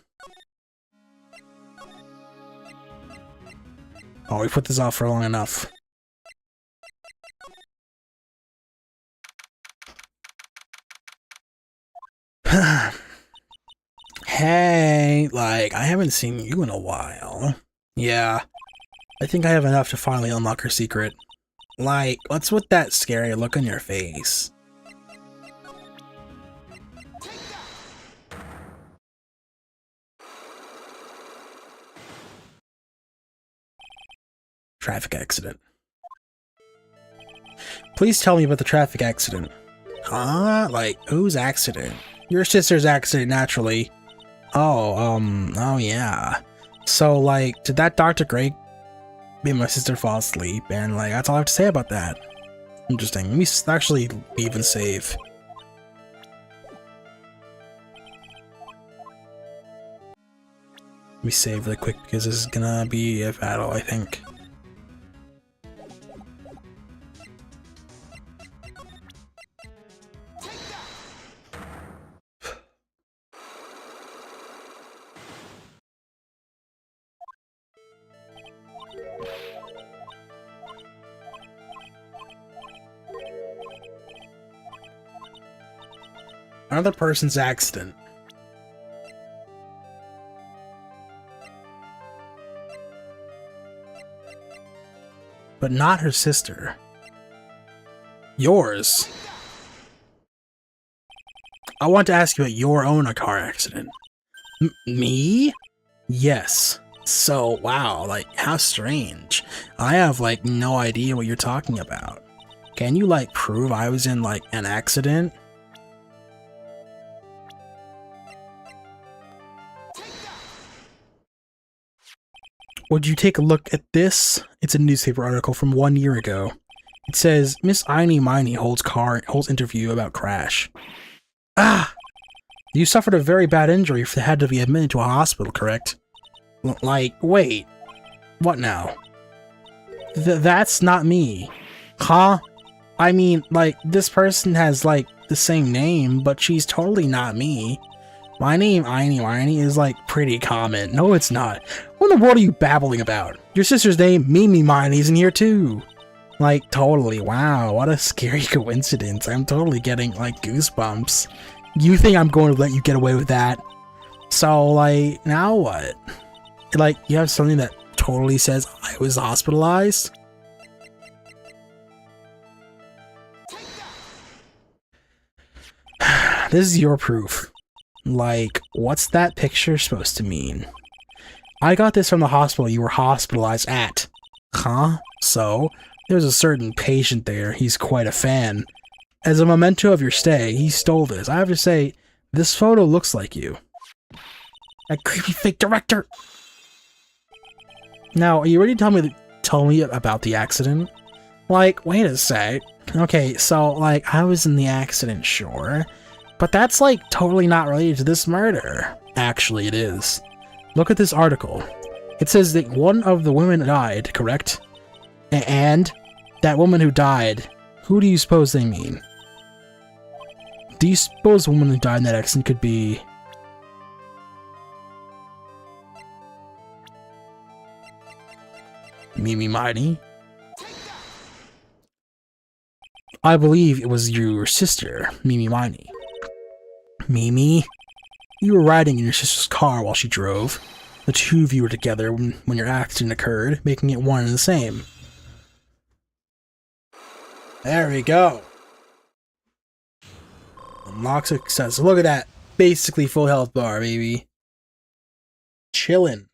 Oh, we put this off for long enough. Hey, like, I haven't seen you in a while. Yeah, I think I have enough to finally unlock her secret. Like, what's with that scary look on your face? Traffic accident. Please tell me about the traffic accident. Huh? Like, whose accident? Your sister's accident, naturally. Oh yeah. So, like, did that Dr. Gray made my sister fall asleep, and, like, that's all I have to say about that. Interesting. Let me actually leave and save. Let me save really quick, because this is gonna be a battle, I think. Another person's accident. But not her sister. Yours. I want to ask you about your own car accident. Me? Yes. So, wow, like, how strange. I have, like, no idea what you're talking about. Can you, like, prove I was in, like, an accident? Would you take a look at this? It's a newspaper article from 1 year ago. It says, Miss Einy Miny holds interview about crash. Ah! You suffered a very bad injury if they had to be admitted to a hospital, correct? Like, wait. What now? That's not me. Huh? I mean, like, this person has, like, the same name, but she's totally not me. My name, Einy Miny, is, like, pretty common. No, it's not. What in the world are you babbling about? Your sister's name, Mimi Miny's in here, too. Like, totally. Wow, what a scary coincidence. I'm totally getting, like, goosebumps. You think I'm going to let you get away with that? So, like, now what? Like, you have something that totally says I was hospitalized? This is your proof. Like, what's that picture supposed to mean? I got this from the hospital you were hospitalized at. Huh? So, there's a certain patient there. He's quite a fan. As a memento of your stay, he stole this. I have to say, this photo looks like you. That creepy fake director! Now, are you ready to tell me about the accident? Like, wait a sec. Okay, so, like, I was in the accident, sure. But that's, like, totally not related to this murder. Actually, it is. Look at this article. It says that one of the women died, correct? And that woman who died, who do you suppose they mean? Do you suppose the woman who died in that accident could be... Mimi Mighty? I believe it was your sister, Mimi Mighty. Mimi? You were riding in your sister's car while she drove. The two of you were together when your accident occurred, making it one and the same. There we go. Unlock success. Look at that. Basically full health bar, baby. Chillin'.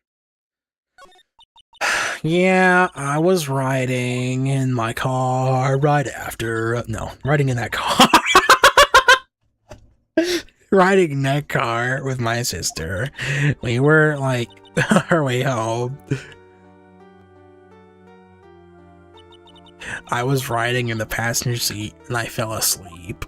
Yeah, I was riding in my car right after... No, riding in that car. Riding in that car with my sister. We were, like, on our way home. I was riding in the passenger seat and I fell asleep.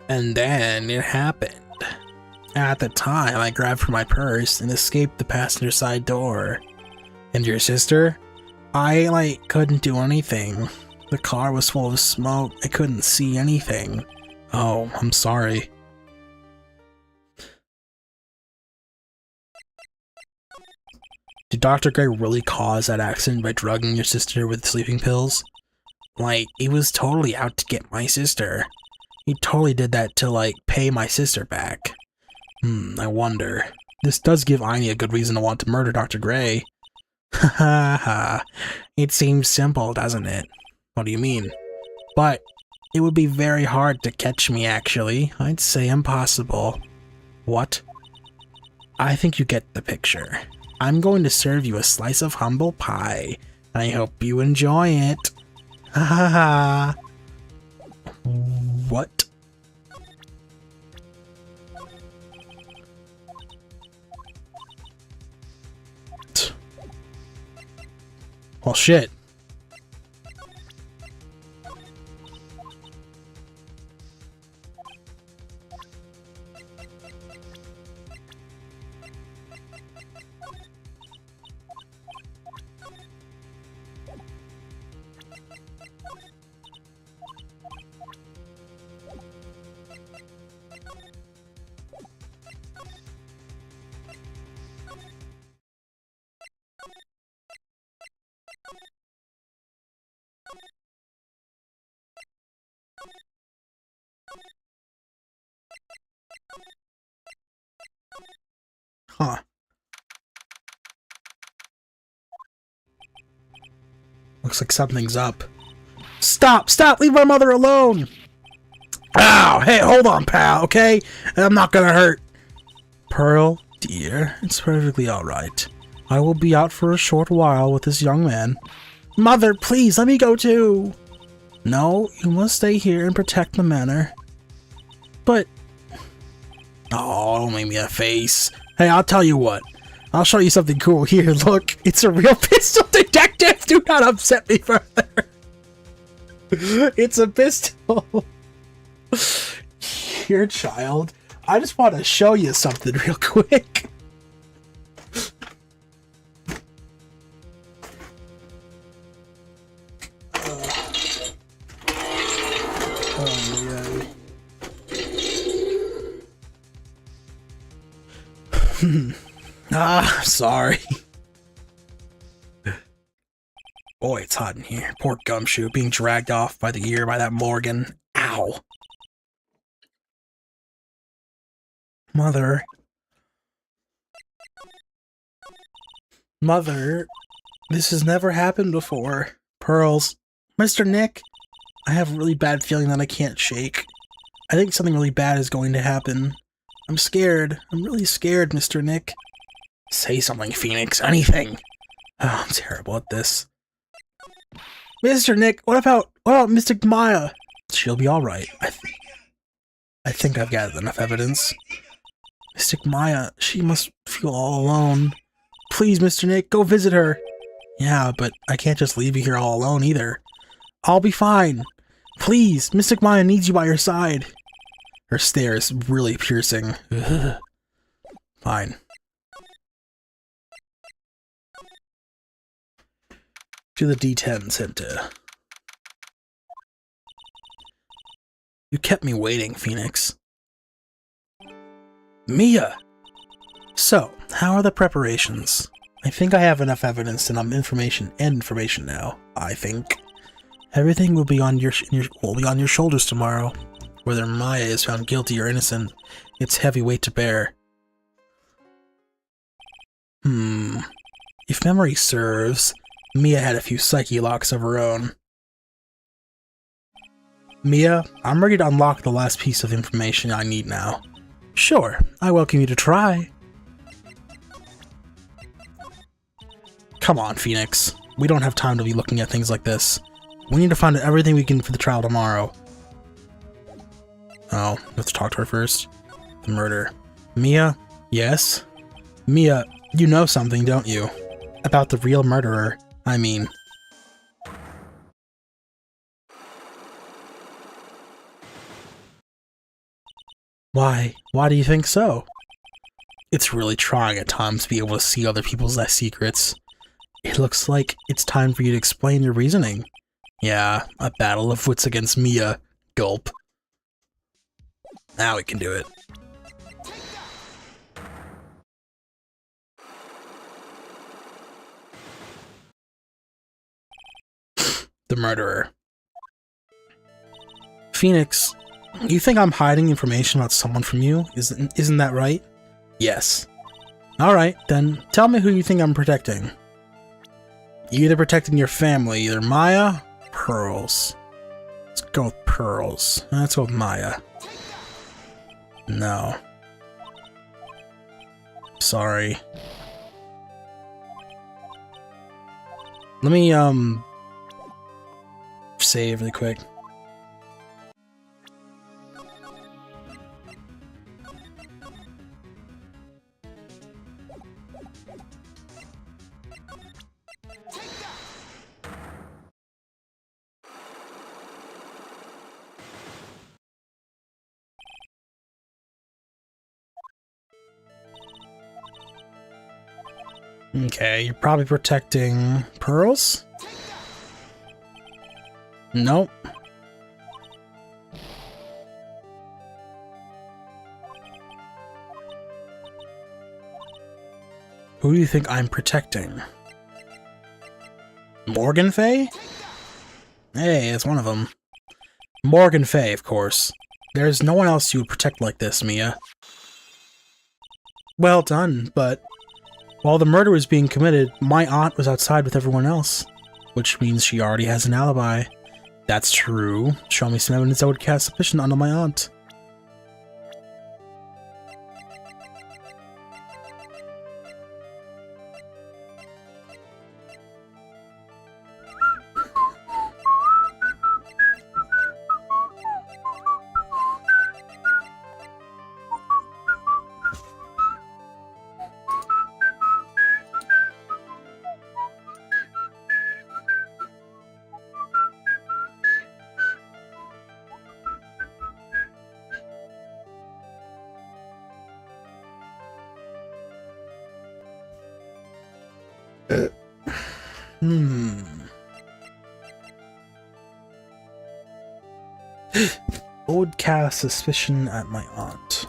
And then it happened. At the time, I grabbed for my purse and escaped the passenger side door. And your sister? I, like, couldn't do anything. The car was full of smoke. I couldn't see anything. Oh, I'm sorry. Did Dr. Gray really cause that accident by drugging your sister with sleeping pills? Like, he was totally out to get my sister. He totally did that to, like, pay my sister back. I wonder. This does give Aine a good reason to want to murder Dr. Gray. Ha ha ha. It seems simple, doesn't it? What do you mean? But it would be very hard to catch me, actually. I'd say impossible. What? I think you get the picture. I'm going to serve you a slice of humble pie. I hope you enjoy it. Ha ha ha. What? Well, shit. Huh. Looks like something's up. Stop! Stop! Leave my mother alone! Ow! Hey, hold on, pal, okay? I'm not gonna hurt. Pearl, dear, it's perfectly alright. I will be out for a short while with this young man. Mother, please, let me go too! No, you must stay here and protect the manor. But... Oh, don't make me a face. Hey, I'll tell you what. I'll show you something cool. Here, look. It's a real pistol detective. Do not upset me further. It's a pistol. Here, child. I just want to show you something real quick. Oh, man. Sorry. Boy, it's hot in here. Poor Gumshoe being dragged off by the ear by that Morgan. Ow. Mother. Mother, this has never happened before. Pearls. Mr. Nick, I have a really bad feeling that I can't shake. I think something really bad is going to happen. I'm scared. I'm really scared, Mr. Nick. Say something, Phoenix. Anything. Oh, I'm terrible at this. Mr. Nick, what about Mr. Maya? She'll be alright. I think I've gathered enough evidence. Mr. Maya, she must feel all alone. Please, Mr. Nick, go visit her. Yeah, but I can't just leave you here all alone either. I'll be fine. Please, Mr. Maya needs you by her side. Her stare is really piercing. Ugh. Fine. To the D10 Center. You kept me waiting, Phoenix. Mia! So, how are the preparations? I think I have enough evidence and information now. I think everything will be on your shoulders tomorrow. Whether Maya is found guilty or innocent, it's heavy weight to bear. If memory serves, Mia had a few psyche locks of her own. Mia, I'm ready to unlock the last piece of information I need now. Sure, I welcome you to try. Come on, Phoenix. We don't have time to be looking at things like this. We need to find out everything we can for the trial tomorrow. Oh, let's talk to her first. The murder. Mia? Yes? Mia, you know something, don't you? About the real murderer, I mean. Why? Why do you think so? It's really trying at times to be able to see other people's secrets. It looks like it's time for you to explain your reasoning. Yeah, a battle of wits against Mia. Gulp. Now we can do it. The murderer. Phoenix, you think I'm hiding information about someone from you? Isn't that right? Yes. Alright, then tell me who you think I'm protecting. You're either protecting your family, either Maya, Pearls. Let's go with Pearls. Let's go with Maya. No. Sorry. Let me, save really quick. Okay, you're probably protecting Pearls? Nope. Who do you think I'm protecting? Morgan Fay? Hey, it's one of them. Morgan Fay, of course. There's no one else you would protect like this, Mia. Well done, but while the murder was being committed, my aunt was outside with everyone else, which means she already has an alibi. That's true. Show me some evidence that would cast suspicion onto my aunt. What would cast suspicion at my aunt?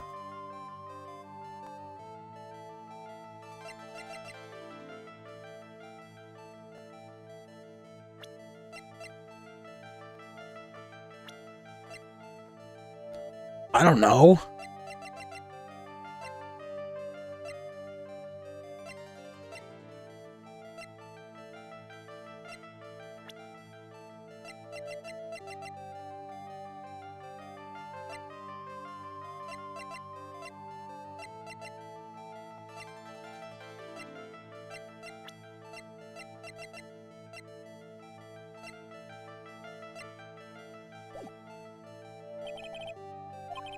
I don't know.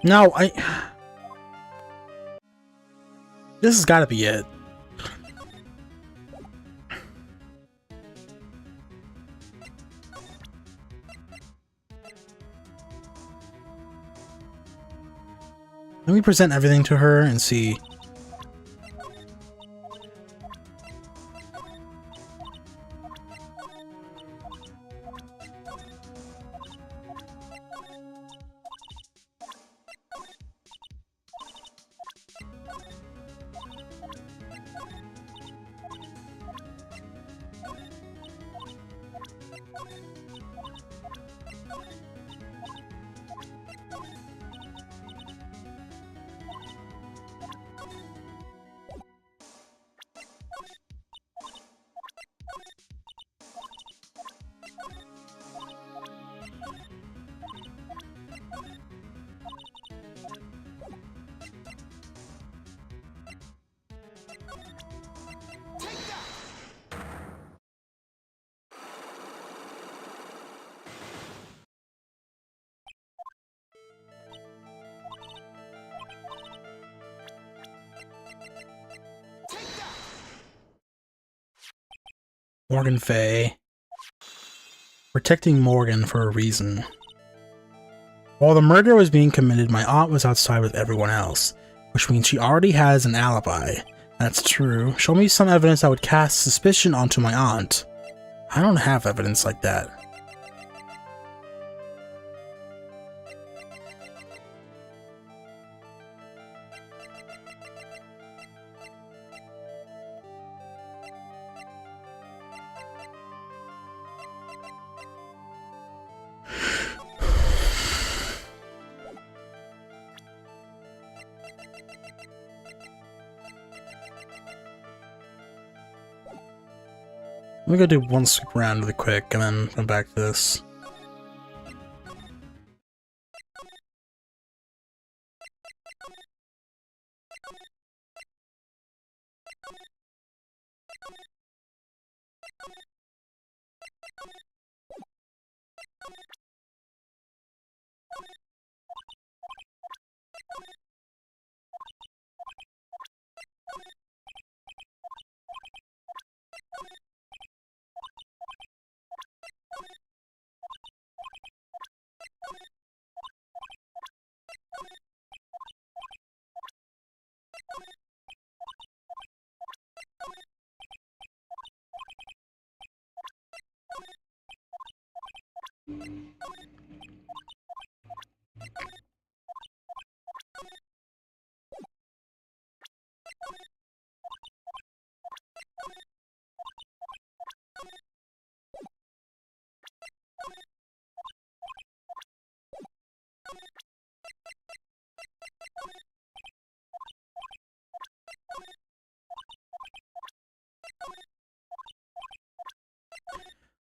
No, this has got to be it. Let me present everything to her and see. Morgan Fay. Protecting Morgan for a reason. While the murder was being committed, my aunt was outside with everyone else, which means she already has an alibi. That's true. Show me some evidence that would cast suspicion onto my aunt. I don't have evidence like that. Let me go do one sweep around really quick and then come back to this.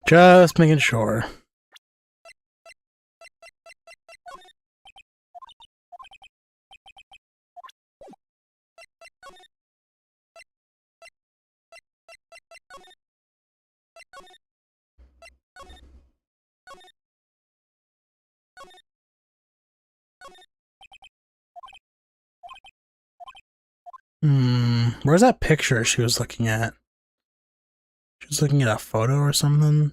Just making sure. Where's that picture she was looking at? She was looking at a photo or something?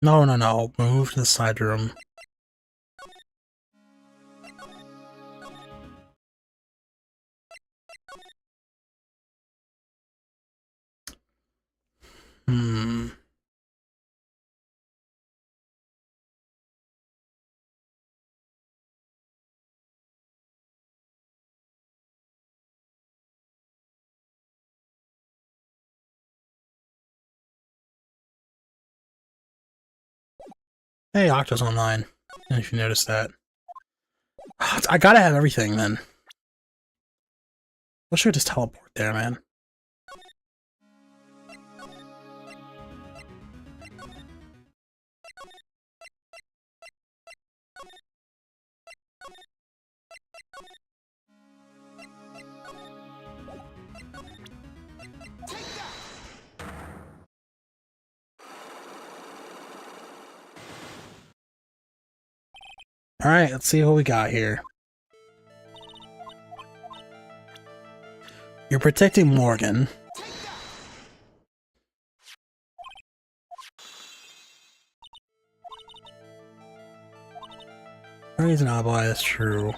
No, no, no. Move to the side room. Hey, Octo's online. If you noticed that. I gotta have everything then. I should just teleport there, man. Alright, let's see what we got here. You're protecting Morgan. He's an ally, that's true.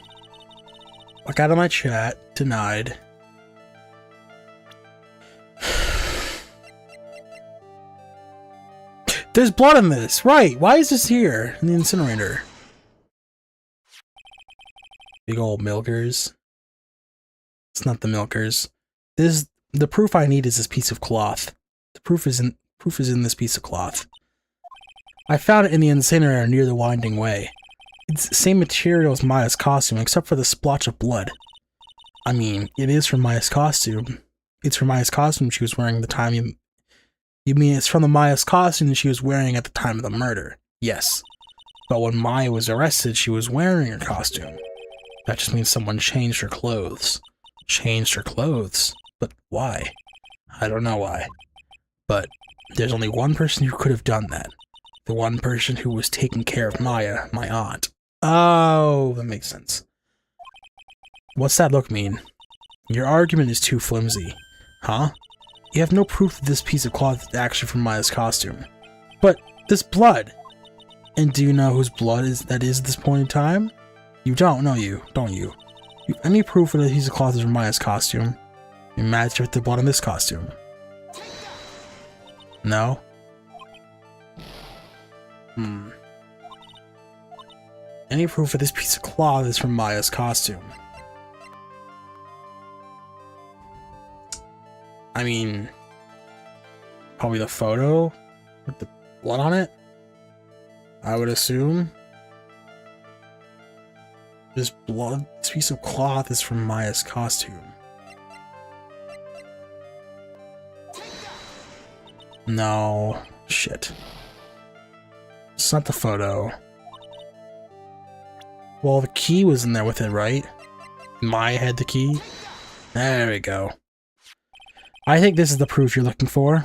Look out of my chat. Denied. There's blood in this! Right! Why is this here? In the incinerator? Big old milkers. It's not the milkers. The proof I need is this piece of cloth. The proof is in this piece of cloth. I found it in the incinerator near the winding way. It's the same material as Maya's costume, except for the splotch of blood. I mean, it is from Maya's costume, It's from Maya's costume she was wearing the time You mean it's from the Maya's costume that she was wearing at the time of the murder? Yes. But when Maya was arrested, she was wearing her costume. That just means someone changed her clothes. Changed her clothes? But why? I don't know why. But there's only one person who could have done that. The one person who was taking care of Maya, my aunt. Oh, that makes sense. What's that look mean? Your argument is too flimsy. Huh? You have no proof that this piece of cloth is actually from Maya's costume. But this blood! And do you know whose blood that is at this point in time? You don't you? You have any proof that a piece of cloth is from Maya's costume? You match with the blood in this costume. No? Any proof that this piece of cloth is from Maya's costume? I mean, probably the photo with the blood on it, I would assume. This piece of cloth is from Maya's costume. No, shit. It's not the photo. Well, the key was in there with it, right? Maya had the key. There we go. I think this is the proof you're looking for.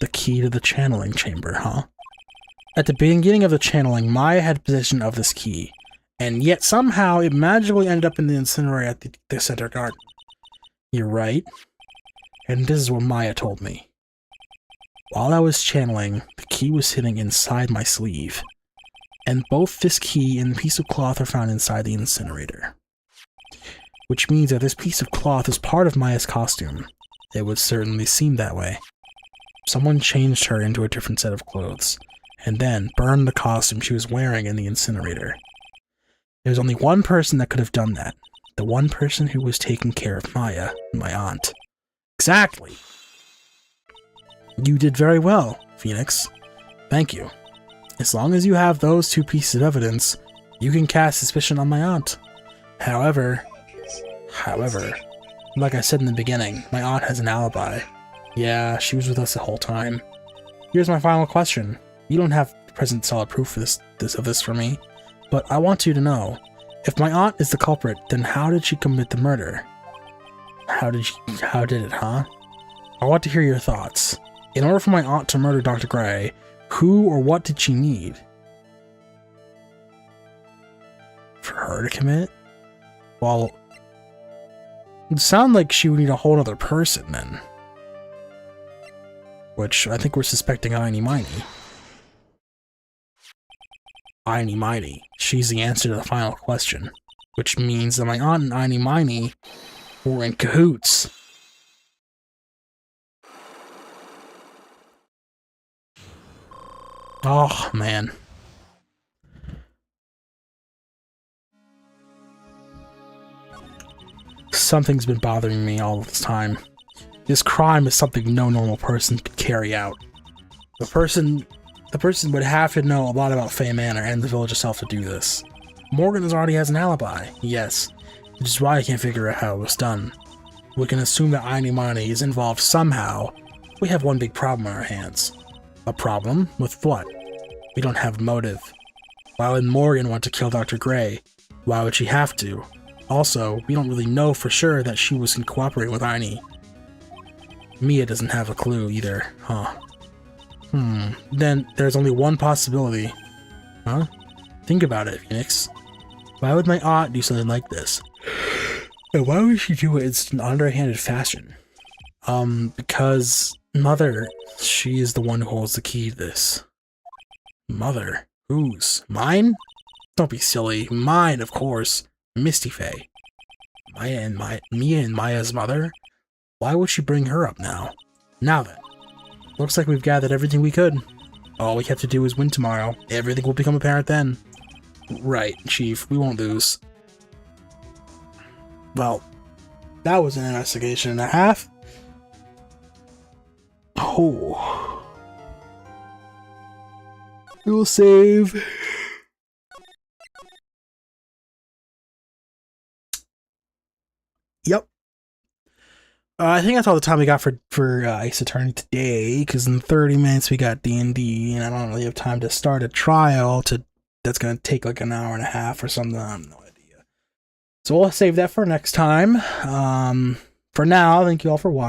The key to the channeling chamber, huh? At the beginning of the channeling, Maya had possession of this key, and yet somehow it magically ended up in the incinerator at the center garden. You're right. And this is what Maya told me. While I was channeling, the key was sitting inside my sleeve, and both this key and the piece of cloth are found inside the incinerator. Which means that this piece of cloth is part of Maya's costume. It would certainly seem that way. Someone changed her into a different set of clothes, and then burned the costume she was wearing in the incinerator. There's only one person that could have done that. The one person who was taking care of Maya, my aunt. Exactly! You did very well, Phoenix. Thank you. As long as you have those two pieces of evidence, you can cast suspicion on my aunt. However, like I said in the beginning, my aunt has an alibi. Yeah, she was with us the whole time. Here's my final question. You don't have present solid proof for this for me, but I want you to know, if my aunt is the culprit, then how did she commit the murder? How did it, huh? I want to hear your thoughts. In order for my aunt to murder Dr. Gray, who or what did she need? For her to commit? Well, it would sound like she would need a whole other person then. Which I think we're suspecting Einy Miny. Einy Miny. She's the answer to the final question. Which means that my aunt and Einy Miny were in cahoots. Oh, man. Something's been bothering me all this time. This crime is something no normal person could carry out. The person would have to know a lot about Fey Manor and the village itself to do this. Morgan already has an alibi, yes, which is why I can't figure out how it was done. We can assume that Einy Miny is involved somehow. We have one big problem on our hands. A problem? With what? We don't have motive. Why would Morgan want to kill Dr. Gray? Why would she have to? Also, we don't really know for sure that she was cooperating with Einy. Mia doesn't have a clue either, huh? Then there's only one possibility. Huh? Think about it, Phoenix. Why would my aunt do something like this? And why would she do it in an underhanded fashion? Because Mother, she is the one who holds the key to this. Mother? Whose? Mine? Don't be silly. Mine, of course. Misty Faye. Mia and Maya's mother? Why would she bring her up now? Now then. Looks like we've gathered everything we could. All we have to do is win tomorrow. Everything will become apparent then. Right, Chief. We won't lose. Well, that was an investigation and a half. Oh. We will save. Yep. I think that's all the time we got for Ace Attorney today, because in 30 minutes we got D&D, and I don't really have time to start a trial that's going to take like an hour and a half or something. I have no idea. So we'll save that for next time. For now, thank you all for watching.